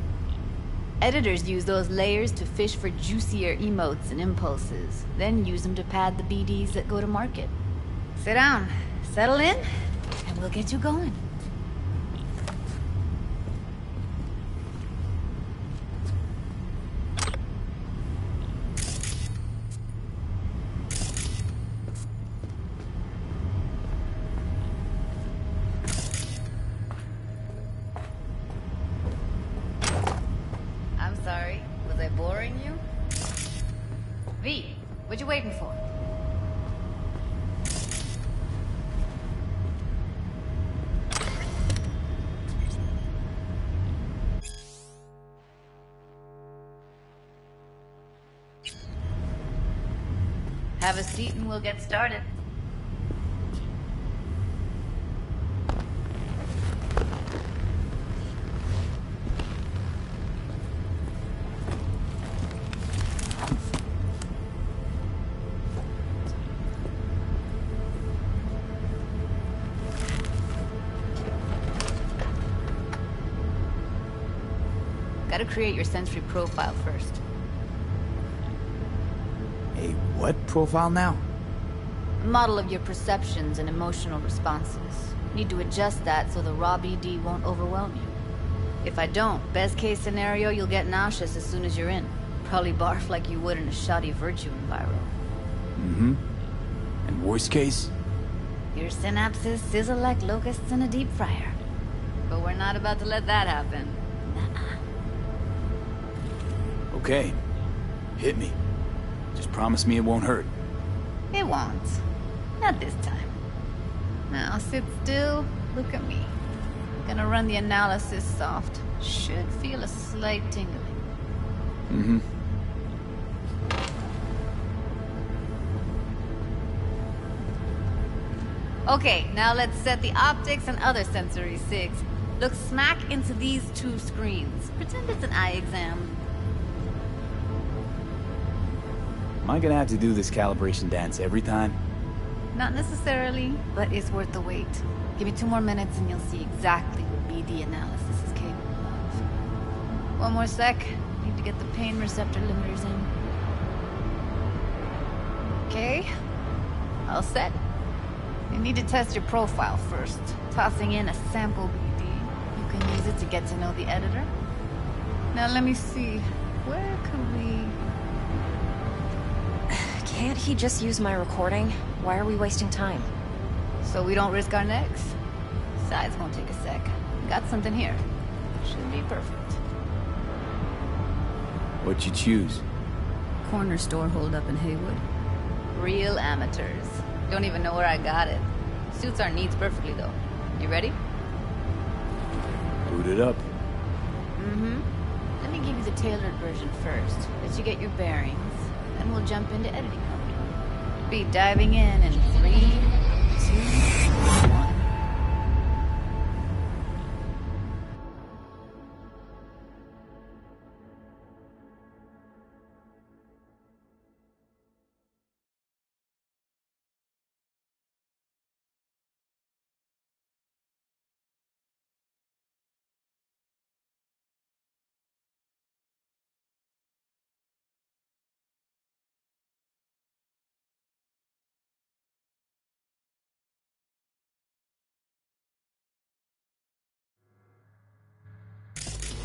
Editors use those layers to fish for juicier emotes and impulses, then use them to pad the BDs that go to market. Sit down, settle in, and we'll get you going. I'm sorry, was I boring you? V, what you waiting for? Have a seat and we'll get started. Gotta create your sensory profile first. A what profile now? A model of your perceptions and emotional responses. Need to adjust that so the raw BD won't overwhelm you. If I don't, best case scenario, you'll get nauseous as soon as you're in. Probably barf like you would in a shoddy virtue enviro. Mm-hmm. And worst case? Your synapses sizzle like locusts in a deep fryer. But we're not about to let that happen. Nuh-uh. Okay. Hit me. Just promise me it won't hurt. It won't. Not this time. Now sit still, look at me. Gonna run the analysis soft. Should feel a slight tingling. Mm-hmm. Okay, now let's set the optics and other sensory sigs. Look smack into these two screens. Pretend it's an eye exam. Am I gonna have to do this calibration dance every time? Not necessarily, but it's worth the wait. Give me 2 more minutes and you'll see exactly what BD analysis is capable of. 1 more sec. Need to get the pain receptor limiters in. Okay. All set. You need to test your profile first. Tossing in a sample BD. You can use it to get to know the editor. Now let me see. Where could we... Can't he just use my recording? Why are we wasting time? So we don't risk our necks. Besides, won't take a sec. Got something here. Should be perfect. What'd you choose? Corner store holdup in Haywood. Real amateurs. Don't even know where I got it. Suits our needs perfectly, though. You ready? Boot it up. Mm-hmm. Let me give you the tailored version first, let you get your bearings, then we'll jump into editing mode. Be diving in 3, 2, 1.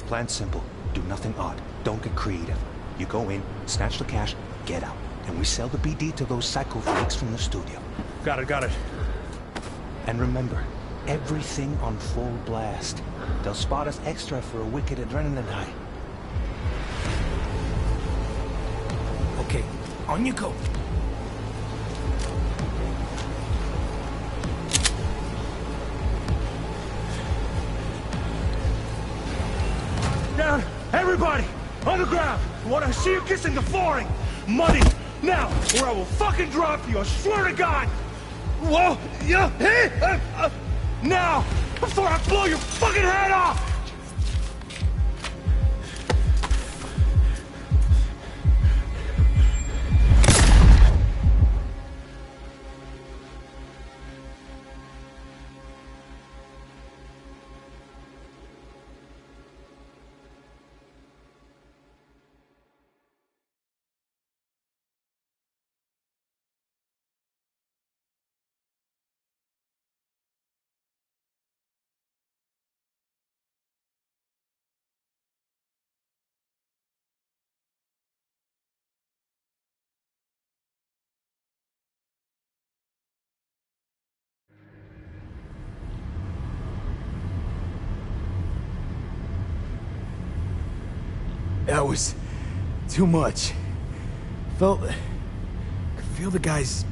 Plan simple. Do nothing odd. Don't get creative. You go in, snatch the cash, get out. And we sell the BD to those psycho freaks from the studio. Got it. And remember, everything on full blast. They'll spot us extra for a wicked adrenaline high. Okay, on you go. Down! Everybody! On the ground! I want to see you kissing the flooring! Money! Now! Or I will fucking drop you! I swear to God! Whoa! Yeah! Hey! Now! Before I blow your fucking head off! That was too much. Could feel the guy's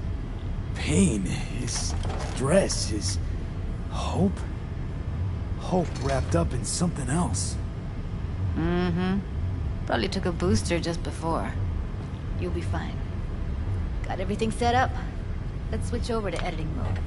pain, his stress, his hope. Hope wrapped up in something else. Mm-hmm. Probably took a booster just before. You'll be fine. Got everything set up? Let's switch over to editing mode.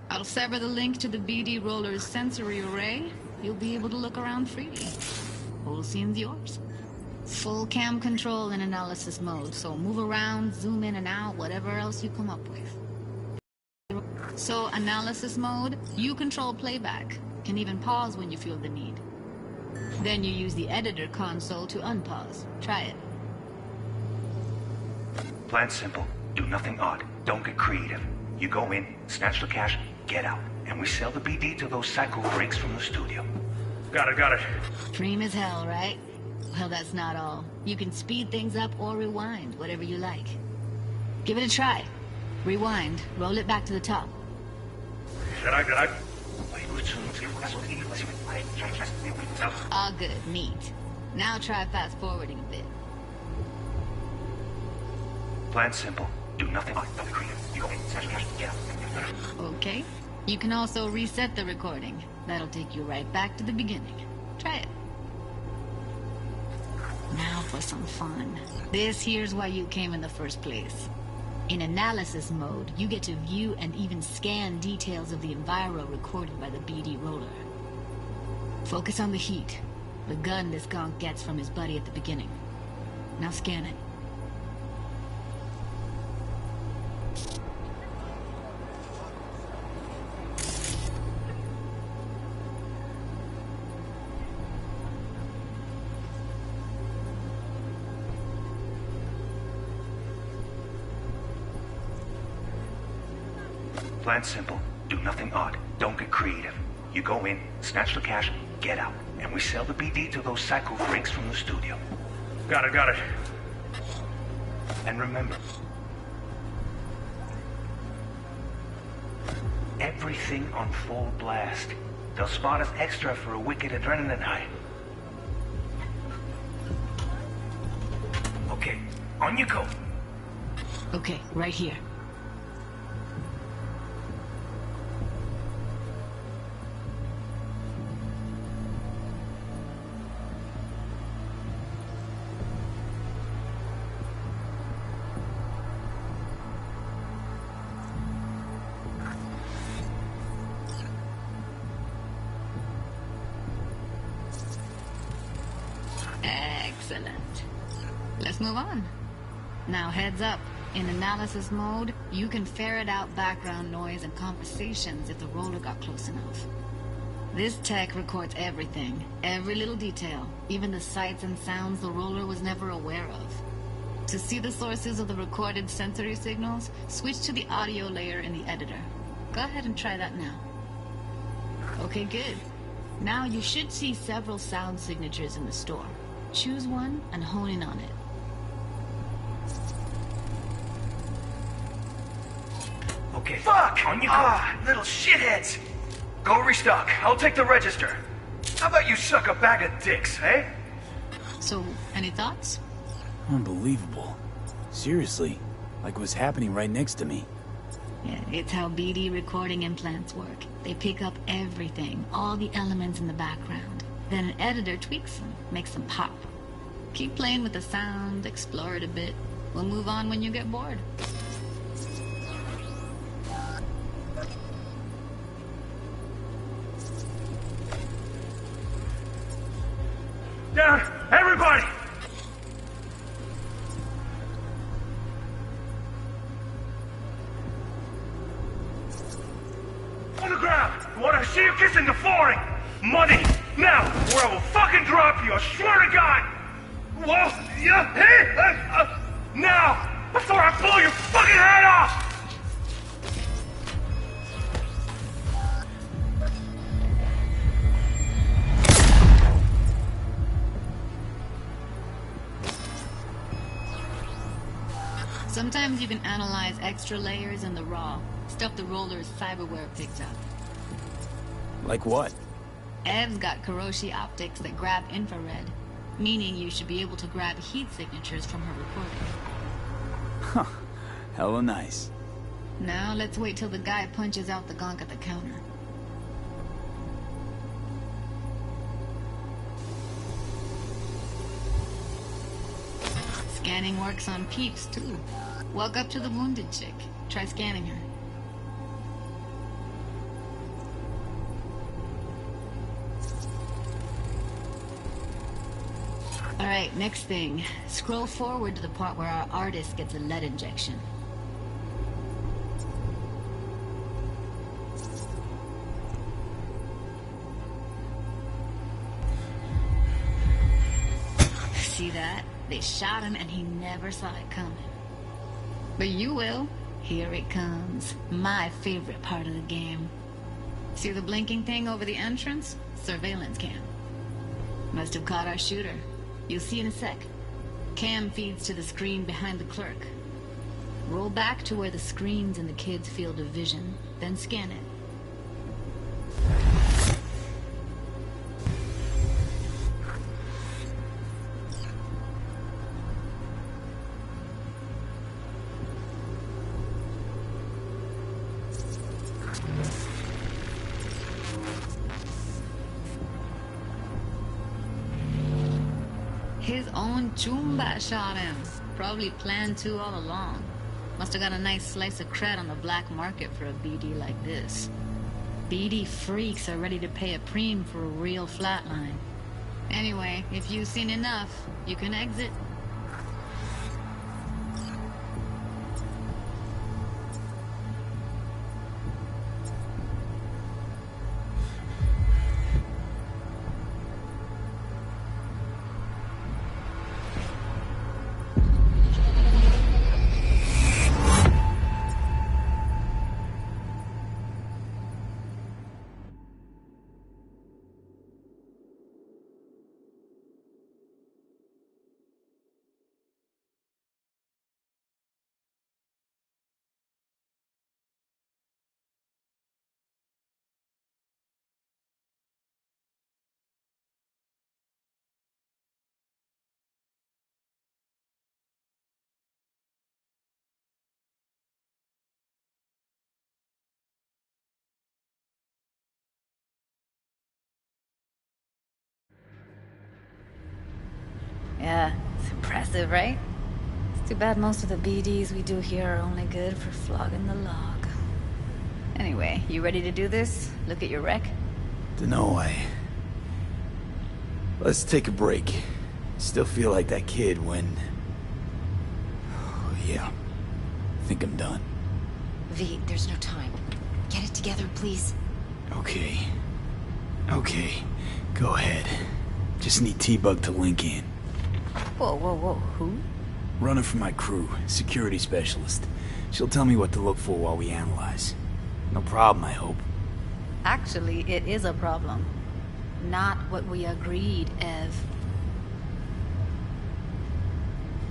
I'll sever the link to the BD Roller's sensory array. You'll be able to look around freely. Whole scene's yours. Full cam control in analysis mode, so move around, zoom in and out, whatever else you come up with. So, analysis mode, you control playback. Can even pause when you feel the need. Then you use the editor console to unpause. Try it. Plan simple. Do nothing odd. Don't get creative. You go in, snatch the cash, get out. And we sell the BD to those psycho freaks from the studio. Got it. Dream as hell, right? Well, that's not all. You can speed things up or rewind, whatever you like. Give it a try. Rewind. Roll it back to the top. All good. Neat. Now try fast forwarding a bit. Plan simple. Do nothing odd. Don't get creative. You go in, snatch the cash, get out. Okay. You can also reset the recording. That'll take you right back to the beginning. Try it. Now for some fun. This here's why you came in the first place. In analysis mode, you get to view and even scan details of the enviro recorded by the BD Roller. Focus on the heat, the gun this gonk gets from his buddy at the beginning. Now scan it. Plan's simple. Do nothing odd. Don't get creative. You go in, snatch the cash, get out. And we sell the BD to those psycho freaks from the studio. Got it. And remember, everything on full blast. They'll spot us extra for a wicked adrenaline high. Okay, on you go. Okay, right here. Excellent. Let's move on. Now heads up. In analysis mode, you can ferret out background noise and conversations if the roller got close enough. This tech records everything, every little detail, even the sights and sounds the roller was never aware of. To see the sources of the recorded sensory signals, switch to the audio layer in the editor. Go ahead and try that now. Okay, good. Now you should see several sound signatures in the store. Choose one and hone in on it. Okay. Fuck! On you go. Little shitheads! Go restock. I'll take the register. How about you suck a bag of dicks, eh? So, any thoughts? Unbelievable. Seriously, like what's happening right next to me. Yeah, it's how BD recording implants work. They pick up everything, all the elements in the background. Then an editor tweaks them, makes them pop. Keep playing with the sound, explore it a bit. We'll move on when you get bored. Down! Everybody! On the ground! I want to see you kissing the flooring! Money! Now! Or I will fucking drop you, I swear to God! Whoa! Yeah! Hey! Now! Before I blow your fucking head off! Sometimes you can analyze extra layers in the raw, stuff the roller's cyberware picked up. Like what? Ev's got Kiroshi optics that grab infrared, meaning you should be able to grab heat signatures from her recording. Huh. Hella nice. Now let's wait till the guy punches out the gonk at the counter. Scanning works on peeps, too. Walk up to the wounded chick. Try scanning her. Alright, next thing. Scroll forward to the part where our artist gets a lead injection. See that? They shot him and he never saw it coming. But you will. Here it comes. My favorite part of the game. See the blinking thing over the entrance? Surveillance cam. Must have caught our shooter. You'll see in a sec. Cam feeds to the screen behind the clerk. Roll back to where the screen's in the kid's field of vision, then scan it. His own Chumba shot him. Probably planned to all along. Must have got a nice slice of cred on the black market for a BD like this. BD freaks are ready to pay a preem for a real flatline. Anyway, if you've seen enough, you can exit. Yeah, it's impressive, right? It's too bad most of the BDs we do here are only good for flogging the log. Anyway, you ready to do this? Look at your wreck? Dunno, Let's take a break. Still feel like that kid when... Oh, yeah. I think I'm done. V, there's no time. Get it together, please. Okay. Okay. Go ahead. Just need T-Bug to link in. Whoa, whoa, whoa. Who? Runner for my crew. Security specialist. She'll tell me what to look for while we analyze. No problem, I hope. Actually, it is a problem. Not what we agreed, Ev.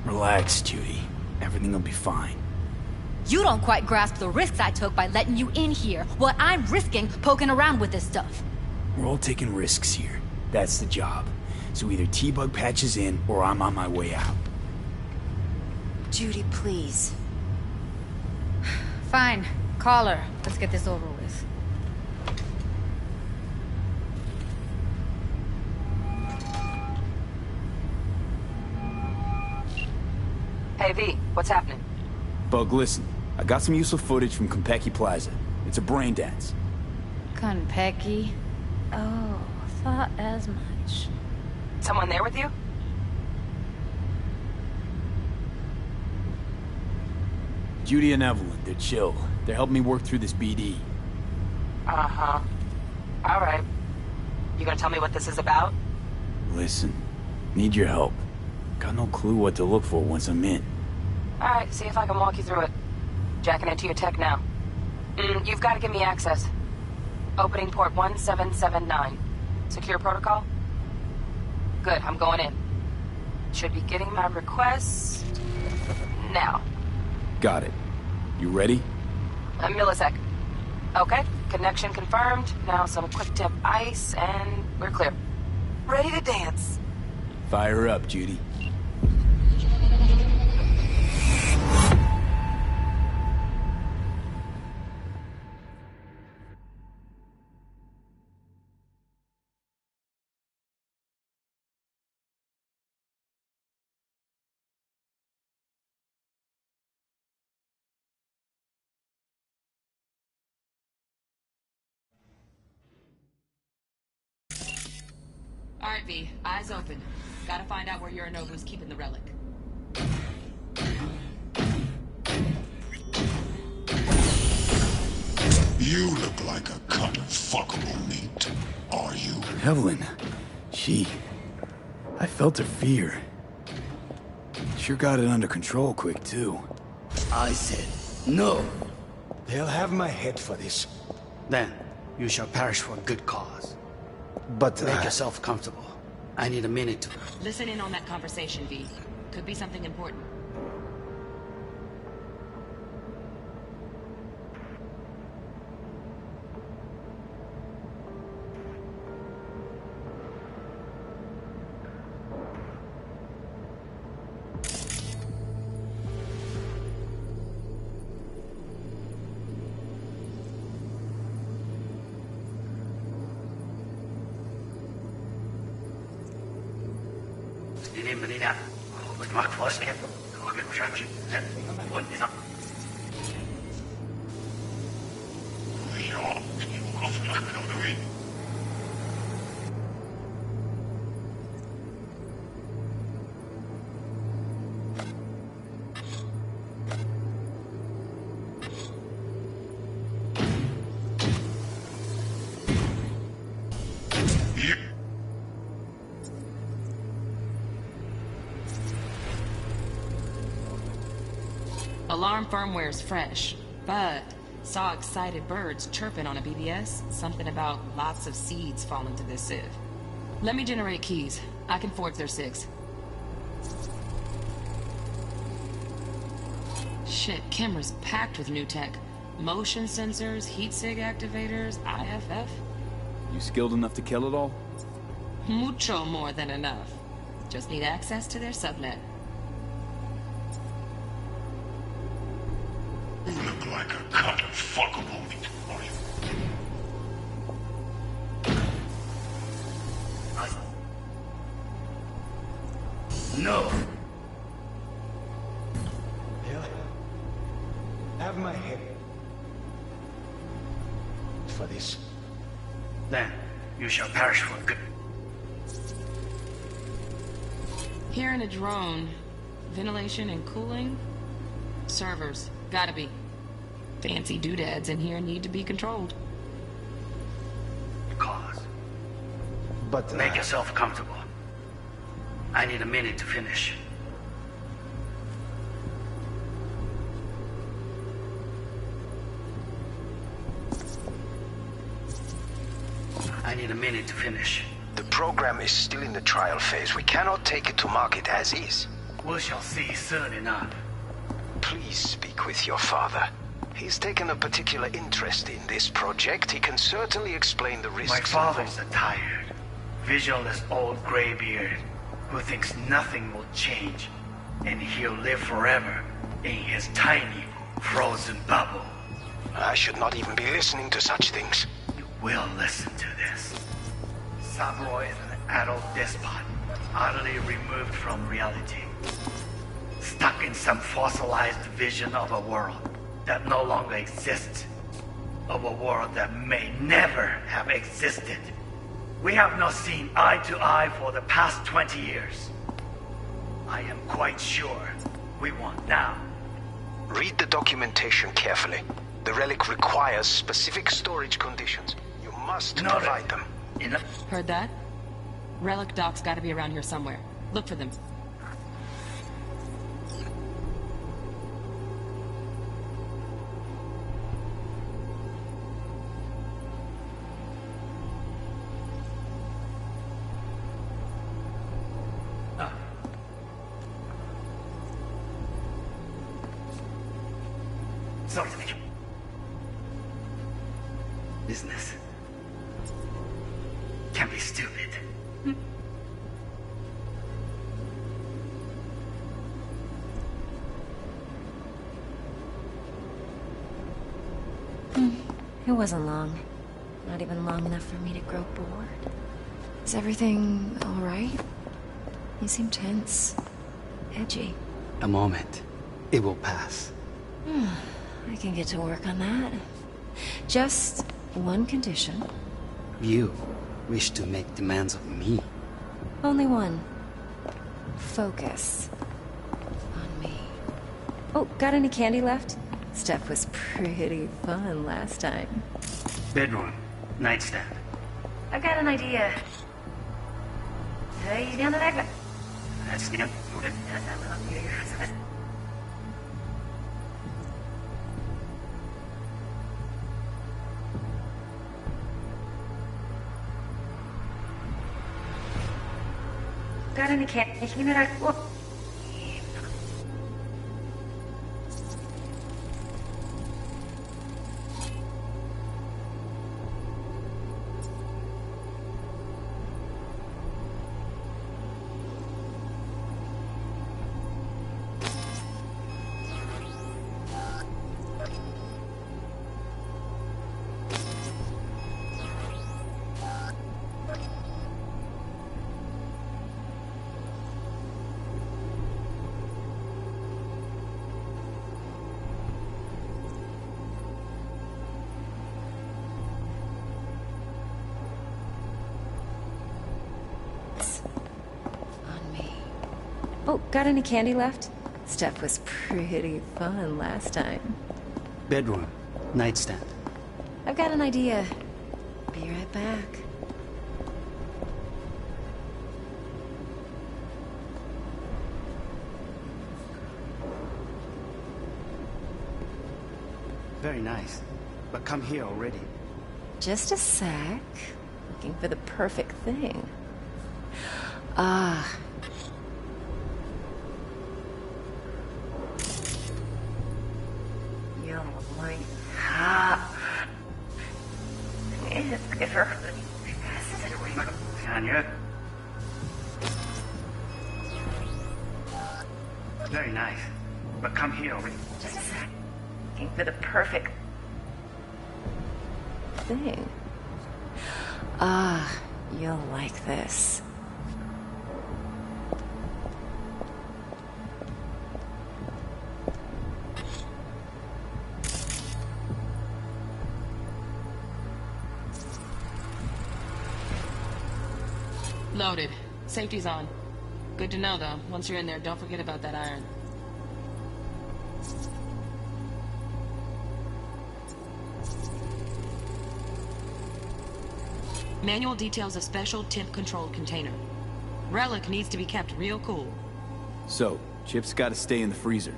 Relax, Judy. Everything will be fine. You don't quite grasp the risks I took by letting you in here. What I'm risking poking around with this stuff. We're all taking risks here. That's the job. So either T-Bug patches in, or I'm on my way out. Judy, please. Fine. Call her. Let's get this over with. Hey, V, what's happening? Bug, listen. I got some useful footage from Konpeki Plaza. It's a brain dance. Konpeki? Oh, thought as much. Someone there with you? Judy and Evelyn, they're chill. They're helping me work through this BD. Uh-huh. All right. You gonna tell me what this is about? Listen, need your help. Got no clue what to look for once I'm in. All right, see if I can walk you through it. Jacking into your tech now. You've got to give me access. Opening port 1779. Secure protocol? Good, I'm going in. Should be getting my requests now. Got it. You ready? A millisec. Okay, connection confirmed. Now some quick tip ice, and we're clear. Ready to dance. Fire up, Judy. All right, V. Eyes open. Gotta find out where Yorinobu's keeping the relic. You look like a cut of fuckable meat. Are you? Evelyn. I felt her fear. Sure got it under control quick, too. I said, no. They'll have my head for this. Then, you shall perish for a good cause. But, Make yourself comfortable. I need a minute to... Listen in on that conversation, V. Could be something important. Alarm firmware's fresh, but saw excited birds chirping on a BBS. Something about lots of seeds falling to this sieve. Let me generate keys. I can forge their SIGs. Shit, camera's packed with new tech. Motion sensors, heat sig activators, IFF. You skilled enough to kill it all? Mucho more than enough. Just need access to their subnet. You look like a cut of fuckable meat, are you? No. They'll have my head for this. Then you shall perish for good. Here in a drone, ventilation and cooling? Servers, gotta be. Fancy doodads in here need to be controlled. Cause. But make yourself comfortable. I need a minute to finish. I need a minute to finish. The program is still in the trial phase. We cannot take it to market as is. We shall see soon enough. Please speak with your father. He's taken a particular interest in this project. He can certainly explain the risks. My father's a tired, visionless old graybeard who thinks nothing will change, and he'll live forever in his tiny, frozen bubble. I should not even be listening to such things. You will listen to this. Saburo is an adult despot, utterly removed from reality. Stuck in some fossilized vision of a world that no longer exists. Of a world that may never have existed. We have not seen eye to eye for the past 20 years. I am quite sure we won't now. Read the documentation carefully. The relic requires specific storage conditions. You must provide them. Heard that? Relic docs gotta be around here somewhere. Look for them. Something. Business can be stupid. It wasn't long. Not even long enough for me to grow bored. Is everything all right? You seem tense. Edgy. A moment. It will pass. I can get to work on that. Just one condition. You wish to make demands of me. Only one. Focus on me. Oh, got any candy left? Stuff was pretty fun last time. Bedroom. Nightstand. I've got an idea. Hey, down the back. That's the Got any candy? Whoa. Oh, got any candy left? Stuff was pretty fun last time. bedroom. Nightstand. I've got an idea. Be right back. Very nice. But come here already. Just a sec. Looking for the perfect thing. Ah. You're my heart. Tanya? Very nice. But come here already. Just a sec. Looking for the perfect thing. Ah, you'll like this. Loaded. Safety's on. Good to know, though. Once you're in there, don't forget about that iron. Manual details a special temp-controlled container. Relic needs to be kept real cool. So, Chip's gotta stay in the freezer.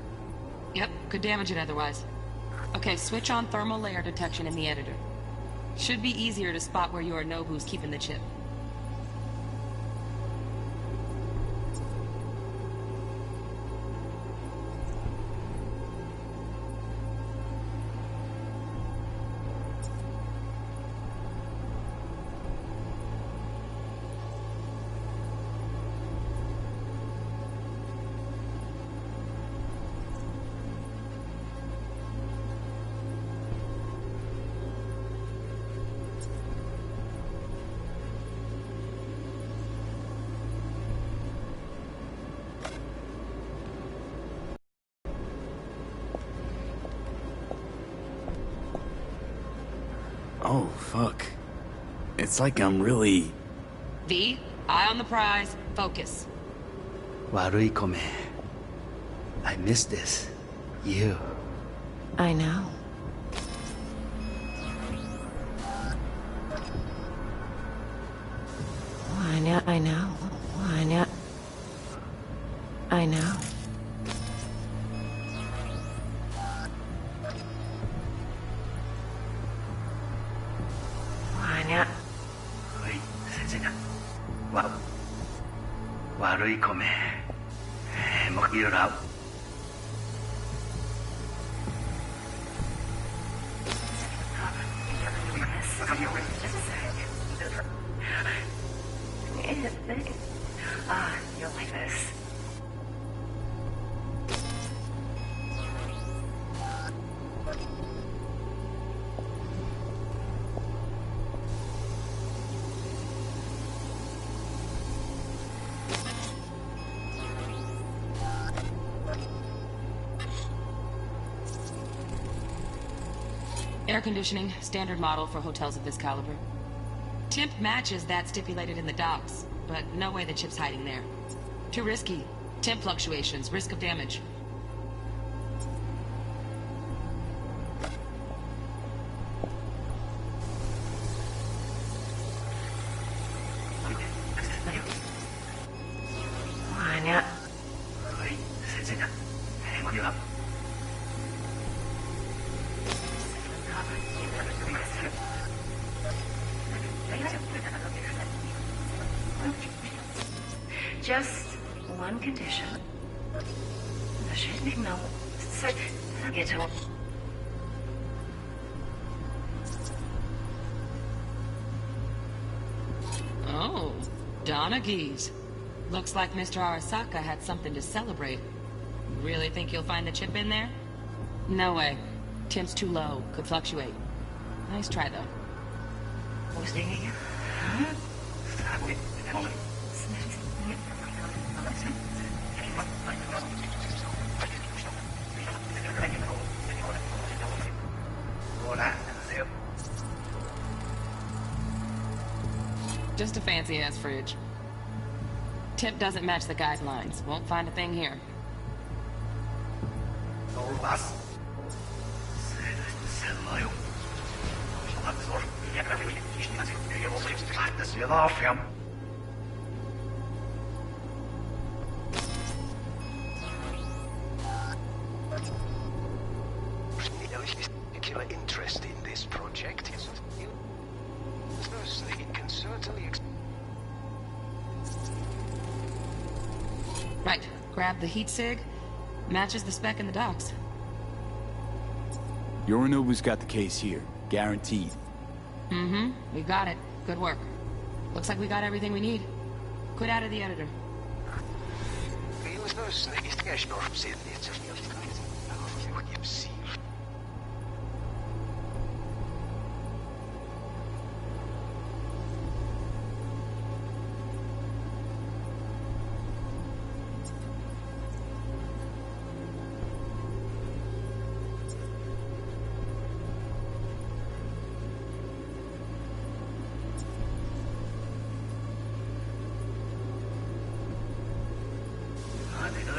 Yep, could damage it otherwise. Okay, switch on thermal layer detection in the editor. Should be easier to spot where Yorinobu's keeping the chip. Oh, fuck. It's like I'm really... V, eye on the prize, focus. 悪い米. I miss this. You. I know. I know. I know. Wait, 先生が。悪い米。もういろいろ。You're like this. Air conditioning, standard model for hotels of this caliber. Temp matches that stipulated in the docs, but no way the chip's hiding there. Too risky. Temp fluctuations, risk of damage. Just one condition. The shit no. Get to. Oh, Donaghys. Looks like Mr. Arasaka had something to celebrate. Really think you'll find the chip in there? No way. Temp's too low. Could fluctuate. Nice try, though. Who's thinking? Just a fancy-ass fridge. Tip doesn't match the guidelines. Won't find a thing here. Particular interest in this project is firstly, it can certainly Right. Grab the heat sig. Matches the spec in the docs. Yorinobu's got the case here. Guaranteed. Mm-hmm. We got it. Good work. Looks like we got everything we need. Quit out of the editor.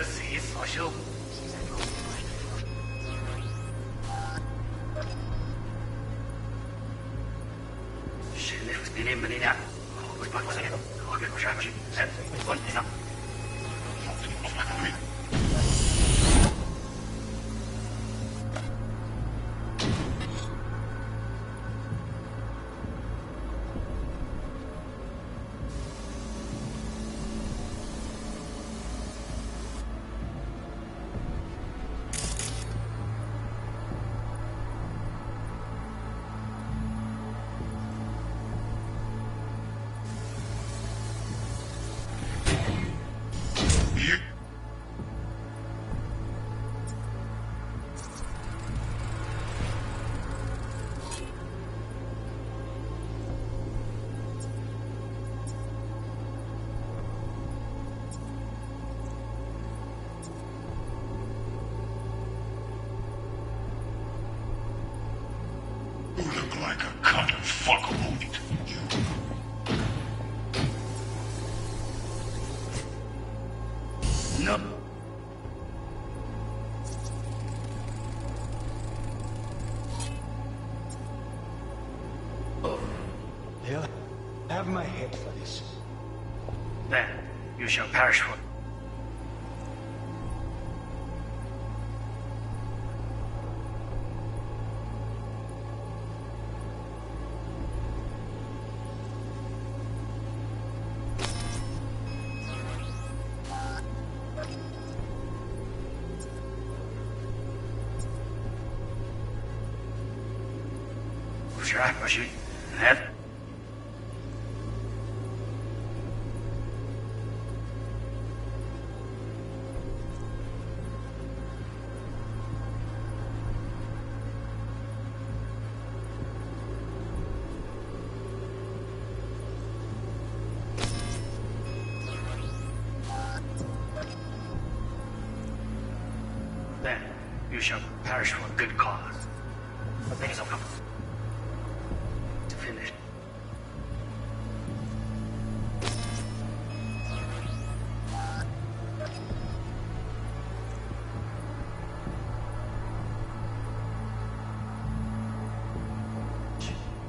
死所修。是那副年不年年，我把我这个我给我杀过去，哎，我你上。Look like a cut of fuckable meat. No. They'll have my head for this. Then you shall perish for. Then you shall perish for a good cause. Make yourself comfortable. To finish.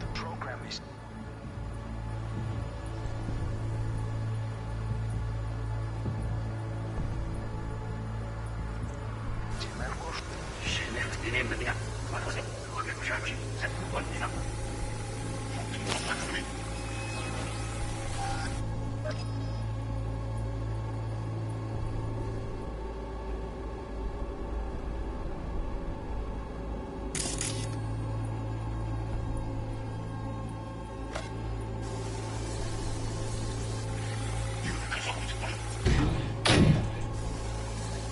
The program is...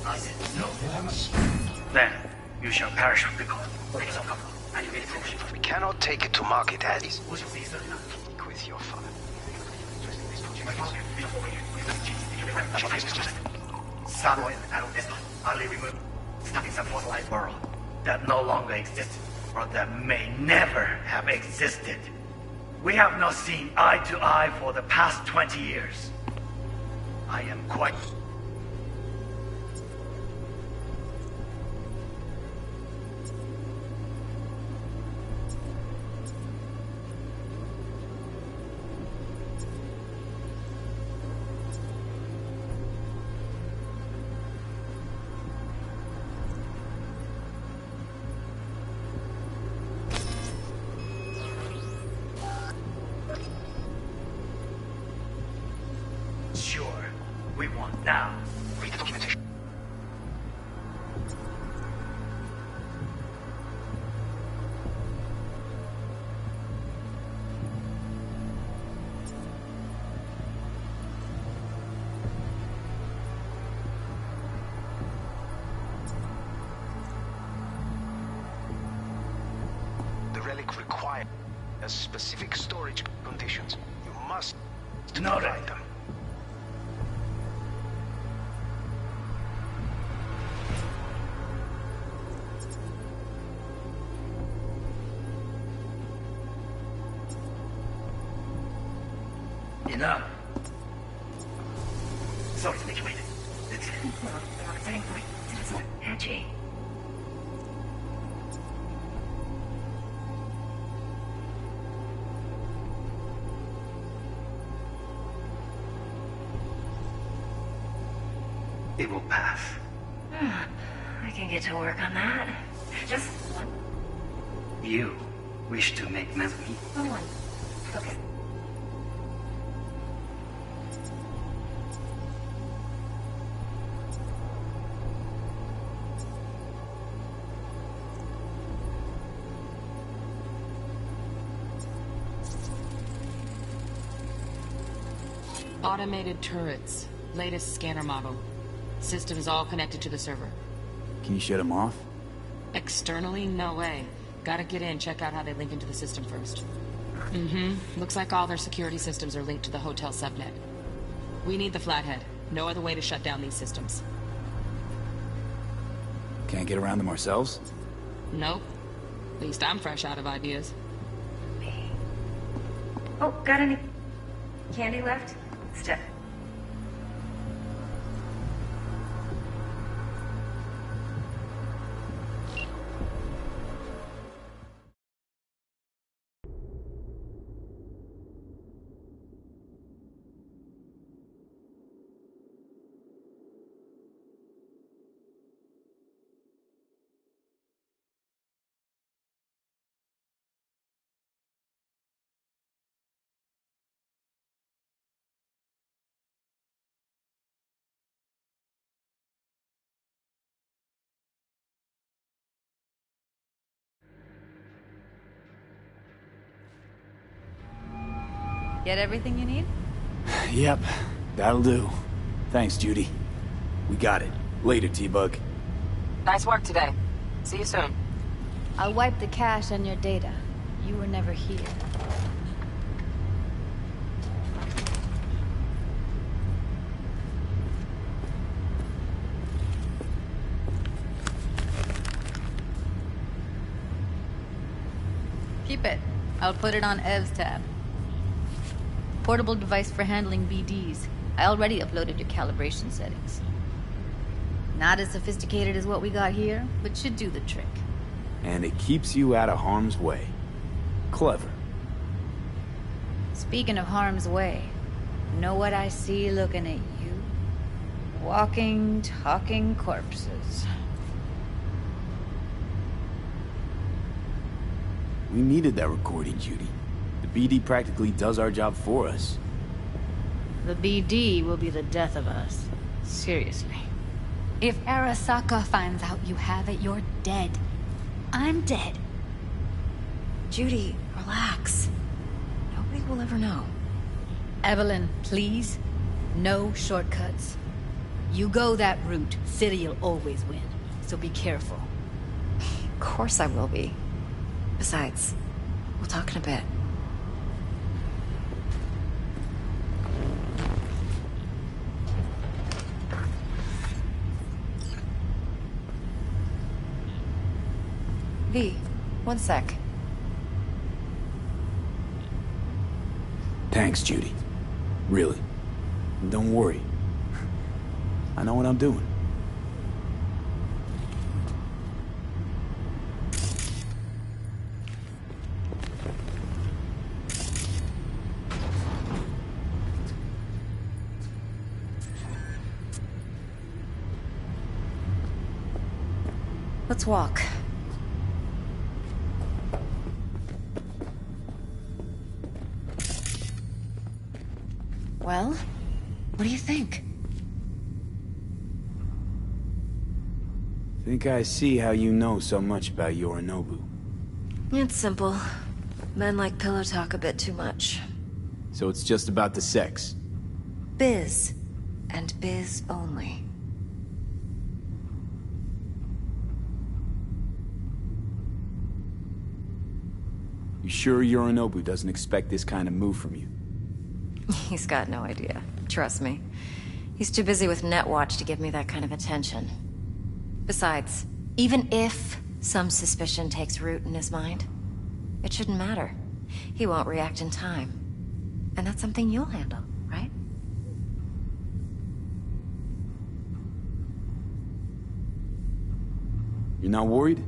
I said no. Then you shall perish for good cause. Make yourself comfortable. And you made it finish. We cannot take it to market, Addis. With your father. Cyberpunk and adult despot, utterly removed, stuck in some fossilized world that no longer exists, or that may never have existed. We have not seen eye to eye for the past 20 years. I am quite... Sure, we want now. Read the documentation. The relic requires specific storage conditions. You must provide them. Enough. Sorry to make you wait. Edgy. It will pass. I can get to work on that. Just You wish to make me. one. Okay. Automated turrets. Latest scanner model. Systems all connected to the server. Can you shut them off? Externally, no way. Gotta get in, check out how they link into the system first. Mm-hmm. Looks like all their security systems are linked to the hotel subnet. We need the Flathead. No other way to shut down these systems. Can't get around them ourselves? Nope. At least I'm fresh out of ideas. Oh, got any candy left? Step. Get everything you need? Yep, that'll do. Thanks, Judy. We got it. Later, T-Bug. Nice work today. See you soon. I'll wipe the cache on your data. You were never here. Keep it. I'll put it on Ev's tab. Portable device for handling BDs. I already uploaded your calibration settings. Not as sophisticated as what we got here, but should do the trick. And it keeps you out of harm's way. Clever. Speaking of harm's way, know what I see looking at you? Walking, talking corpses. We needed that recording, Judy. The BD practically does our job for us. The BD will be the death of us. Seriously. If Arasaka finds out you have it, you're dead. I'm dead. Judy, relax. Nobody will ever know. Evelyn, please. No shortcuts. You go that route, City'll always win. So be careful. Of course I will be. Besides, we'll talk in a bit. V, one sec. Thanks, Judy. Really. And don't worry. I know what I'm doing. Let's walk. Well, what do you think? Think I see how you know so much about Yorinobu. It's simple. Men like pillow talk a bit too much. So it's just about the sex. Biz. And biz only. You sure Yorinobu doesn't expect this kind of move from you? He's got no idea. Trust me. He's too busy with Netwatch to give me that kind of attention. Besides, even if some suspicion takes root in his mind, it shouldn't matter. He won't react in time. And that's something you'll handle, right? You're not worried?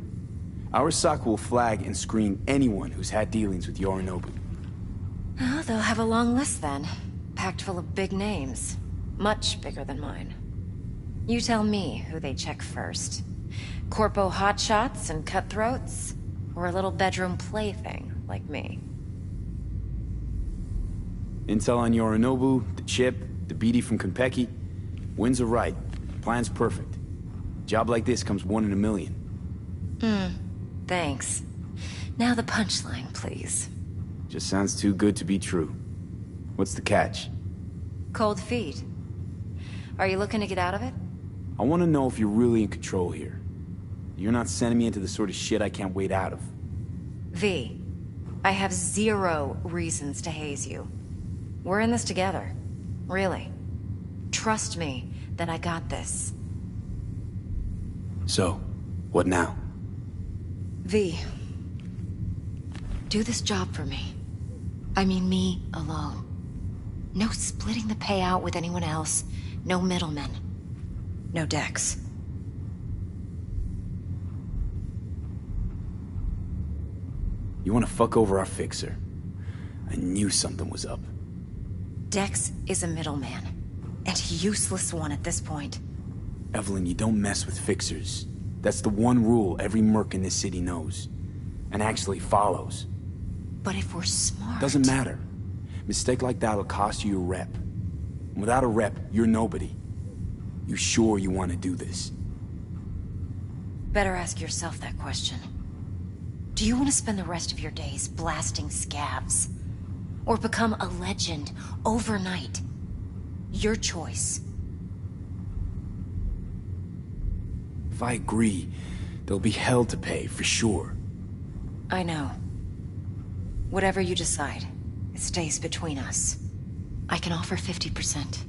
Arasaka will flag and screen anyone who's had dealings with Yorinobu. Oh, they'll have a long list then. Packed full of big names. Much bigger than mine. You tell me who they check first. Corpo hotshots and cutthroats? Or a little bedroom plaything like me? Intel on Yorinobu, the chip, the BD from Konpeki. Winds are right. Plan's perfect. Job like this comes 1 in a million. Thanks. Now the punchline, please. Just sounds too good to be true. What's the catch? Cold feet. Are you looking to get out of it? I want to know if you're really in control here. You're not sending me into the sort of shit I can't wait out of. V, I have 0 reasons to haze you. We're in this together. Really. Trust me that I got this. So, what now? V, do this job for me. I mean me alone. No splitting the payout with anyone else. No middlemen. No Dex. You want to fuck over our fixer? I knew something was up. Dex is a middleman. And a useless one at this point. Evelyn, you don't mess with fixers. That's the one rule every merc in this city knows. And actually follows. But if we're smart... Doesn't matter. Mistake like that'll cost you your rep. And without a rep, you're nobody. You sure you want to do this? Better ask yourself that question. Do you want to spend the rest of your days blasting scabs? Or become a legend overnight? Your choice. If I agree, there'll be hell to pay, for sure. I know. Whatever you decide, it stays between us. I can offer 50%.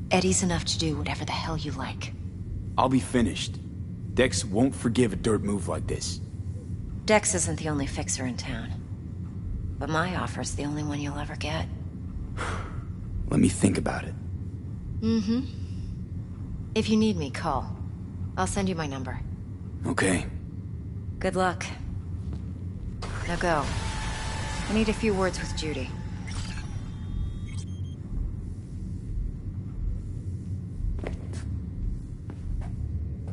Eddie's enough to do whatever the hell you like. I'll be finished. Dex won't forgive a dirt move like this. Dex isn't the only fixer in town. But my offer's the only one you'll ever get. Let me think about it. Mm-hmm. If you need me, call. I'll send you my number. Okay. Good luck. Now go. I need a few words with Judy.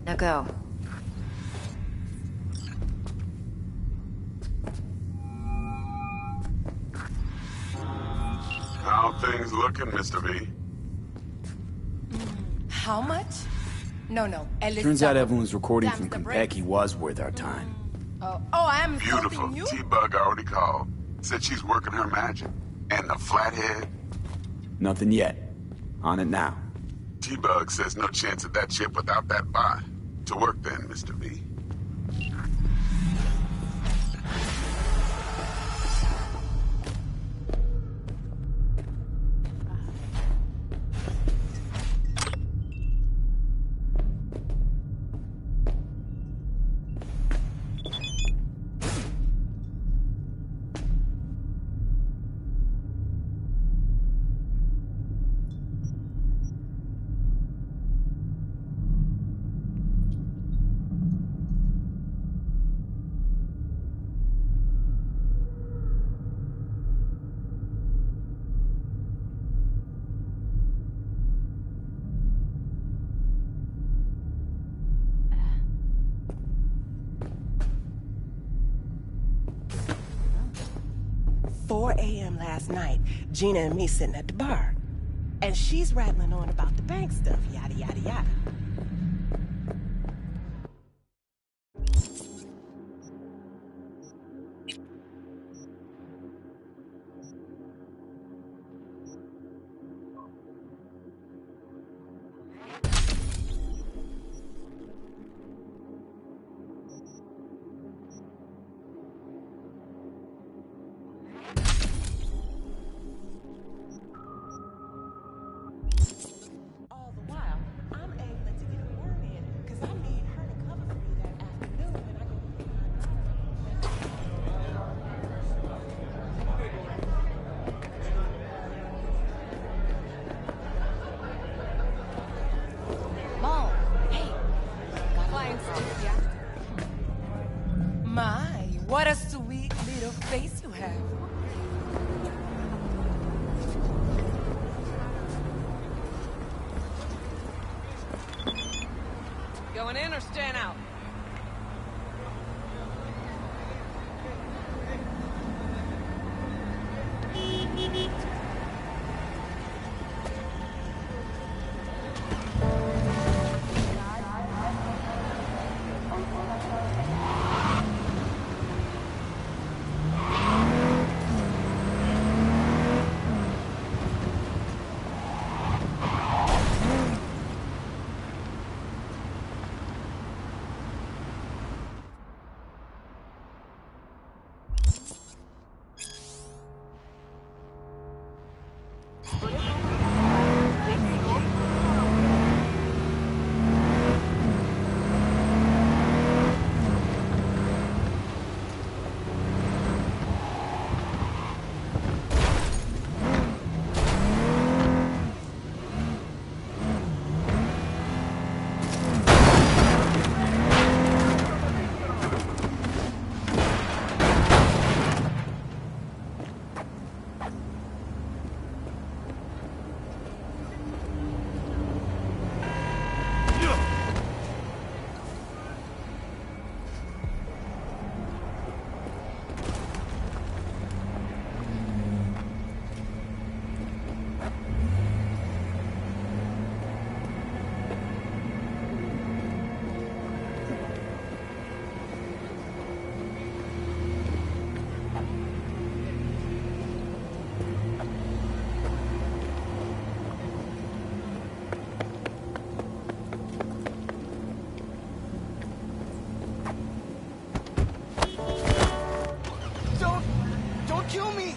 Now go. How things looking, Mr. V? How much? No, Ellis. Turns out Evelyn's recording from Damn the break. Konpeki was worth our time. Oh, I am Beautiful. helping you? T-Bug already called. Said she's working her magic. And the flathead? Nothing yet. On it now. T-Bug says no chance of that chip without that bot. To work then, Mr. V. Last night, Gina and me sitting at the bar. And she's rattling on about the bank stuff, yada, yada, yada. All the while, I'm angling to or stand out? Don't kill me!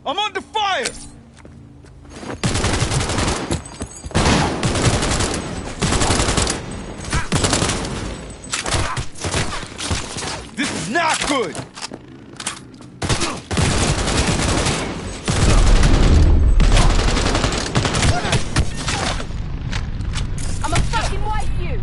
I'm under fire! This is not good! I'ma fucking wipe you!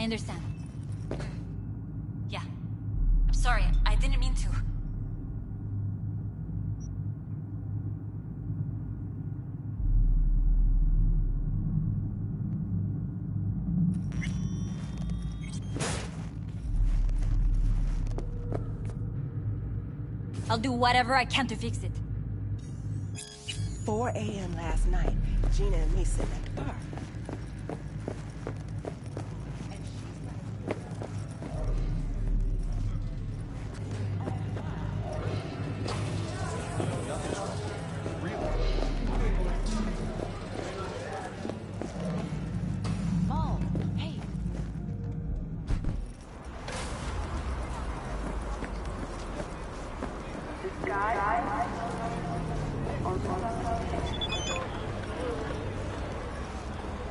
I understand. Yeah. I'm sorry, I didn't mean to. I'll do whatever I can to fix it. 4 a.m. last night, Gina and me sitting at the bar.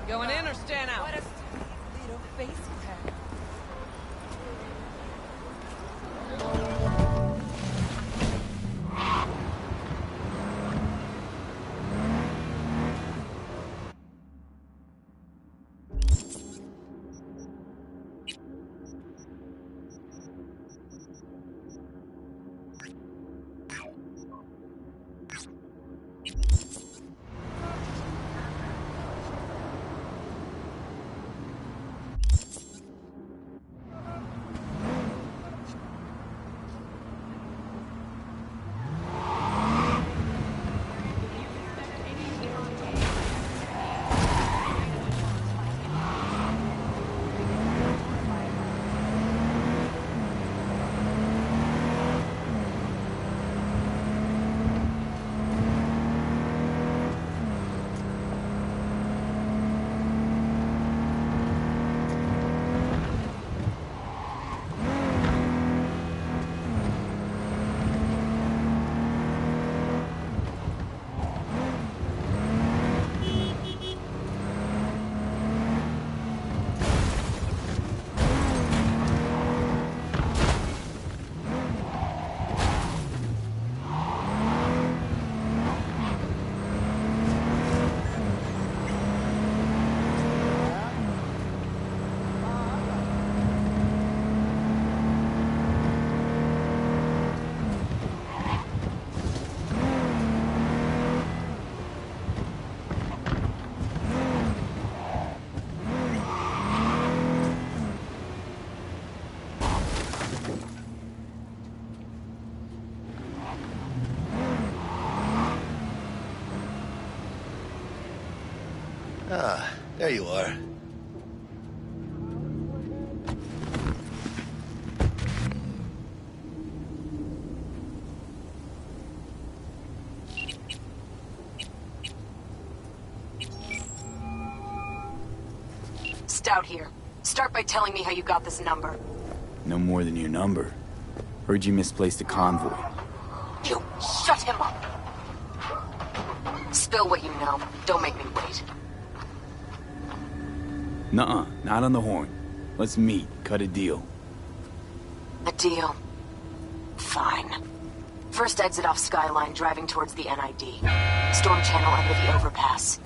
Going in or stand out? What a stupid little face you have. Ah, there you are. Stout here. Start by telling me how you got this number. No more than your number. Heard you misplaced a convoy. You shut him up. Spill what you know. Don't make me wait. Nuh-uh, not on the horn. Let's meet, cut a deal. A deal? Fine. First exit off Skyline, driving towards the NID. Storm channel under the overpass.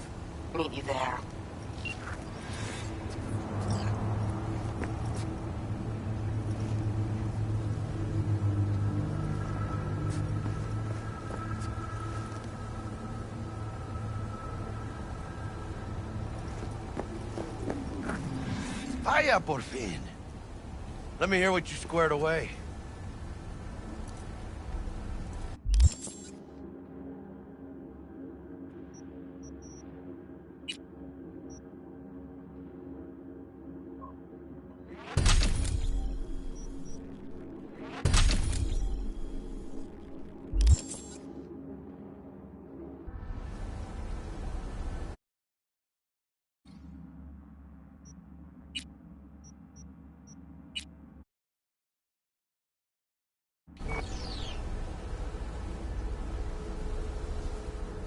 Meet you there. Vaya por fin. Let me hear what you squared away.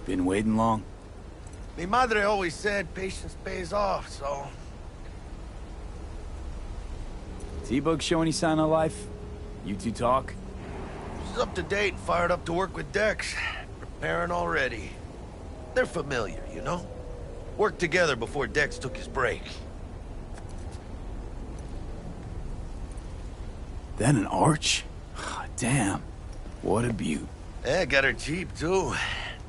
Been waiting long? Mi madre always said patience pays off, so... T-Bug show any sign of life? You two talk? She's up to date and fired up to work with Dex. Preparing already. They're familiar, you know? Worked together before Dex took his break. That an arch? Damn. What a beaut. Yeah, got her cheap, too.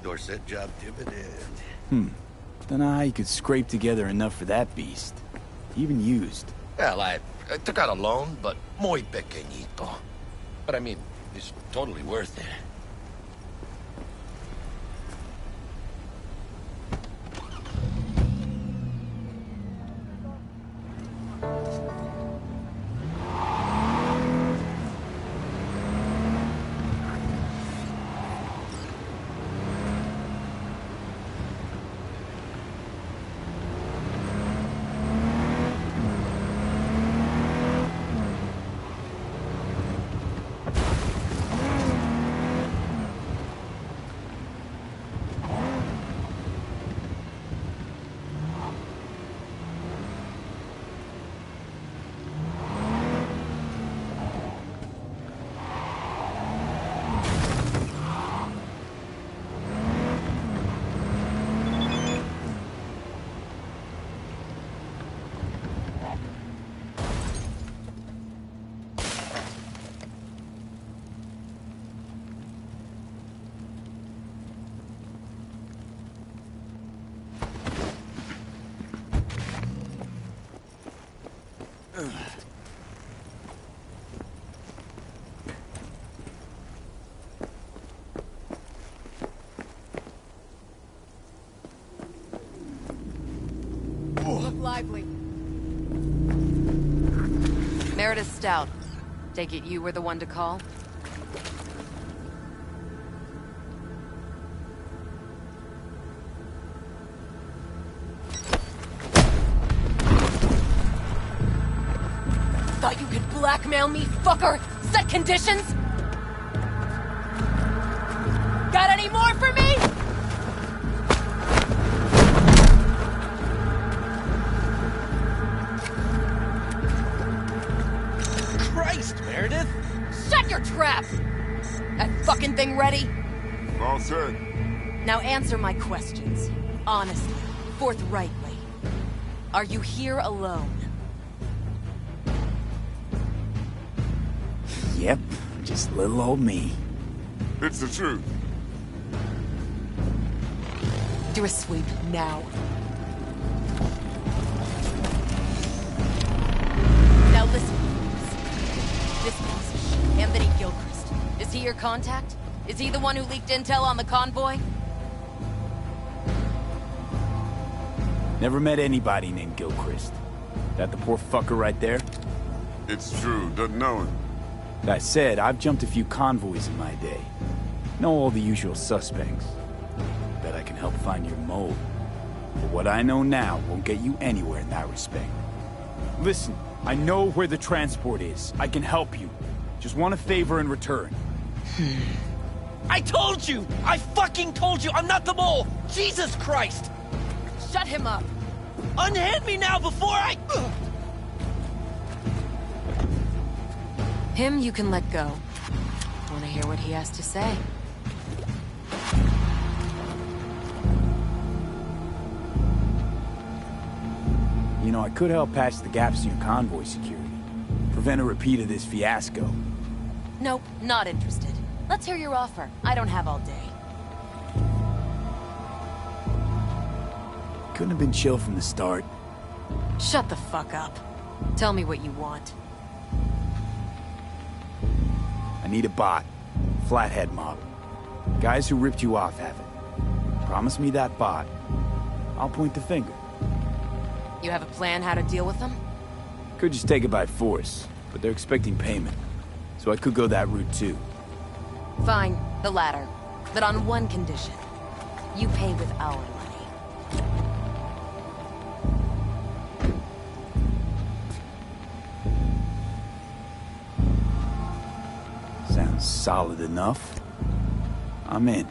Dorset job dividend. Don't know how you could scrape together enough for that beast. Even used. Well, I took out a loan, but muy pequeñito. But I mean, it's totally worth it. Look lively. Meredith Stout. Take it you were the one to call? Thought you could blackmail me, fucker? Set conditions? Got any more for me? Christ, Meredith! Shut your trap! That fucking thing ready? All set. Now answer my questions. Honestly, forthrightly. Are you here alone? Yep, just little old me. It's the truth. Do a sweep now. Now listen, please. This piece of shit, Anthony Gilchrist. Is he your contact? Is he the one who leaked intel on the convoy? Never met anybody named Gilchrist. That the poor fucker right there? It's true. Doesn't know him. That said, I've jumped a few convoys in my day. Know all the usual suspects. Bet I can help find your mole. But what I know now won't get you anywhere in that respect. Listen, I know where the transport is. I can help you. Just want a favor in return. I told you! I fucking told you! I'm not the mole! Jesus Christ! Shut him up! Unhand me now before I... Him you can let go. Want to hear what he has to say? You know, I could help patch the gaps in your convoy security. Prevent a repeat of this fiasco. Nope, not interested. Let's hear your offer. I don't have all day. Couldn't have been chill from the start. Shut the fuck up. Tell me what you want. I need a bot. Flathead model. Guys who ripped you off have it. Promise me that bot. I'll point the finger. You have a plan how to deal with them? Could just take it by force, but they're expecting payment. So I could go that route too. Fine, the latter. But on one condition. You pay with our money. Sounds solid enough. I'm in.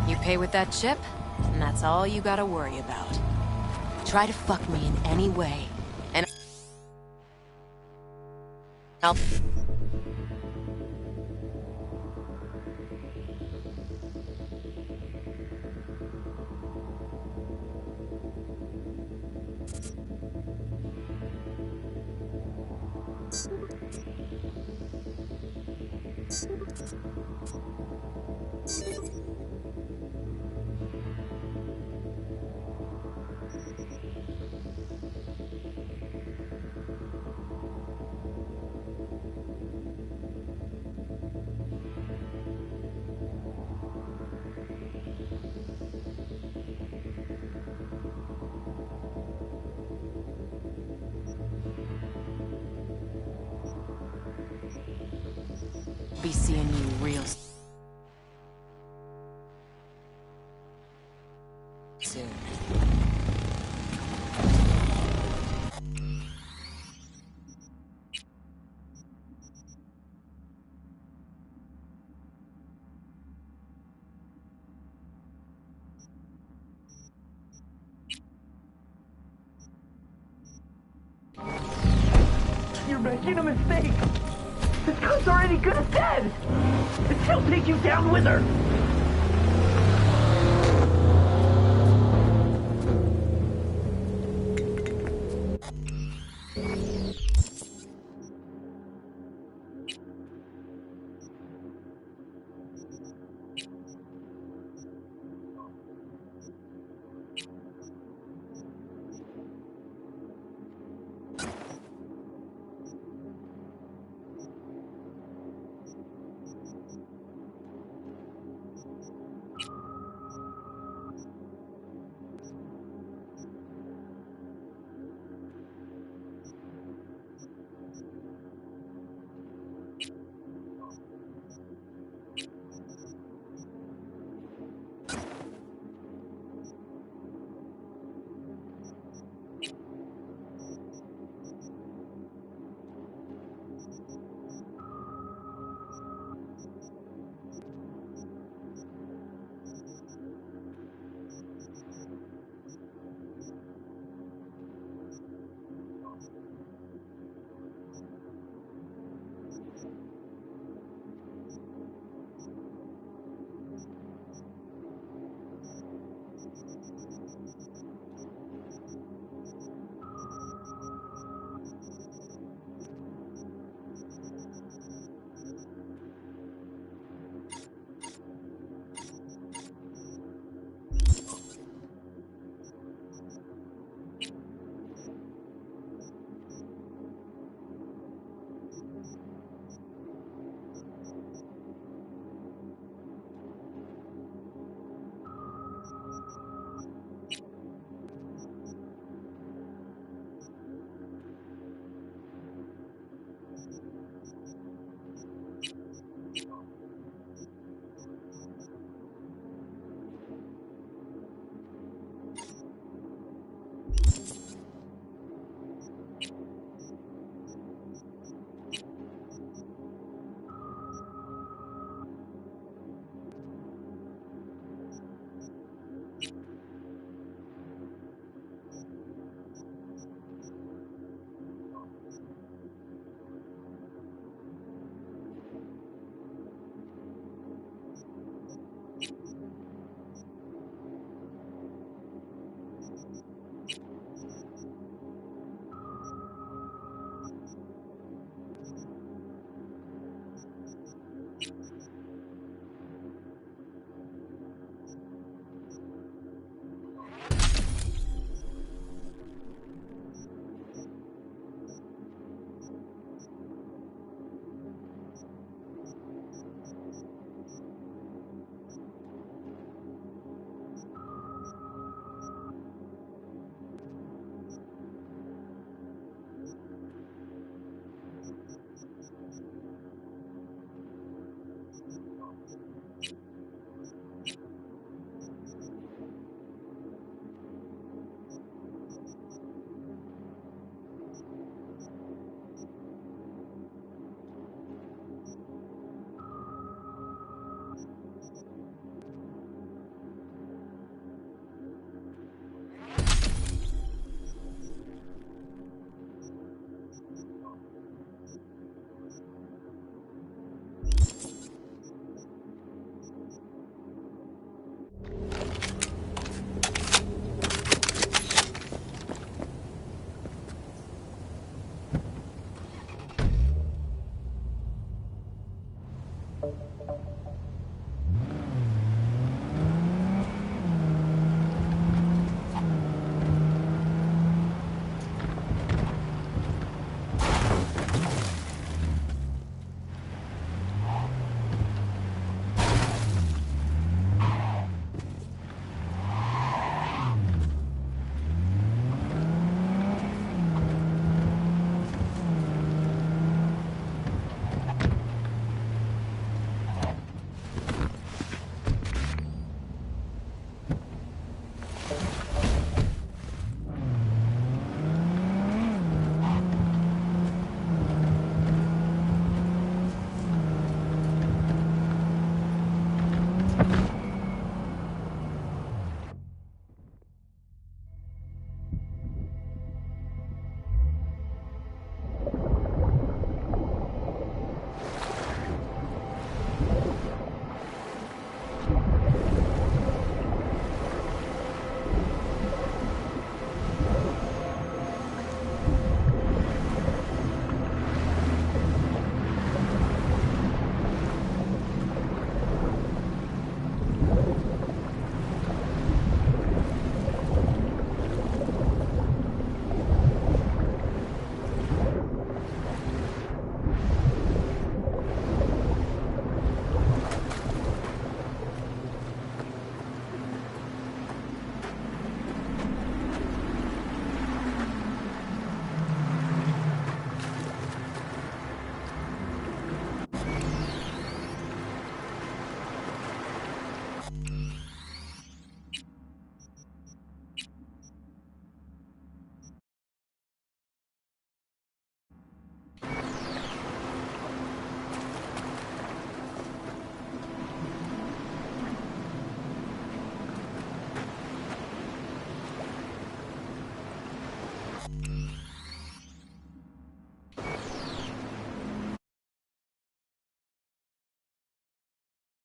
You pay with that chip, and that's all you gotta worry about. Try to fuck me in any way, and I'll... Be seeing you real soon. You're making a mistake. This gun's already good as dead. And she'll take you down with her.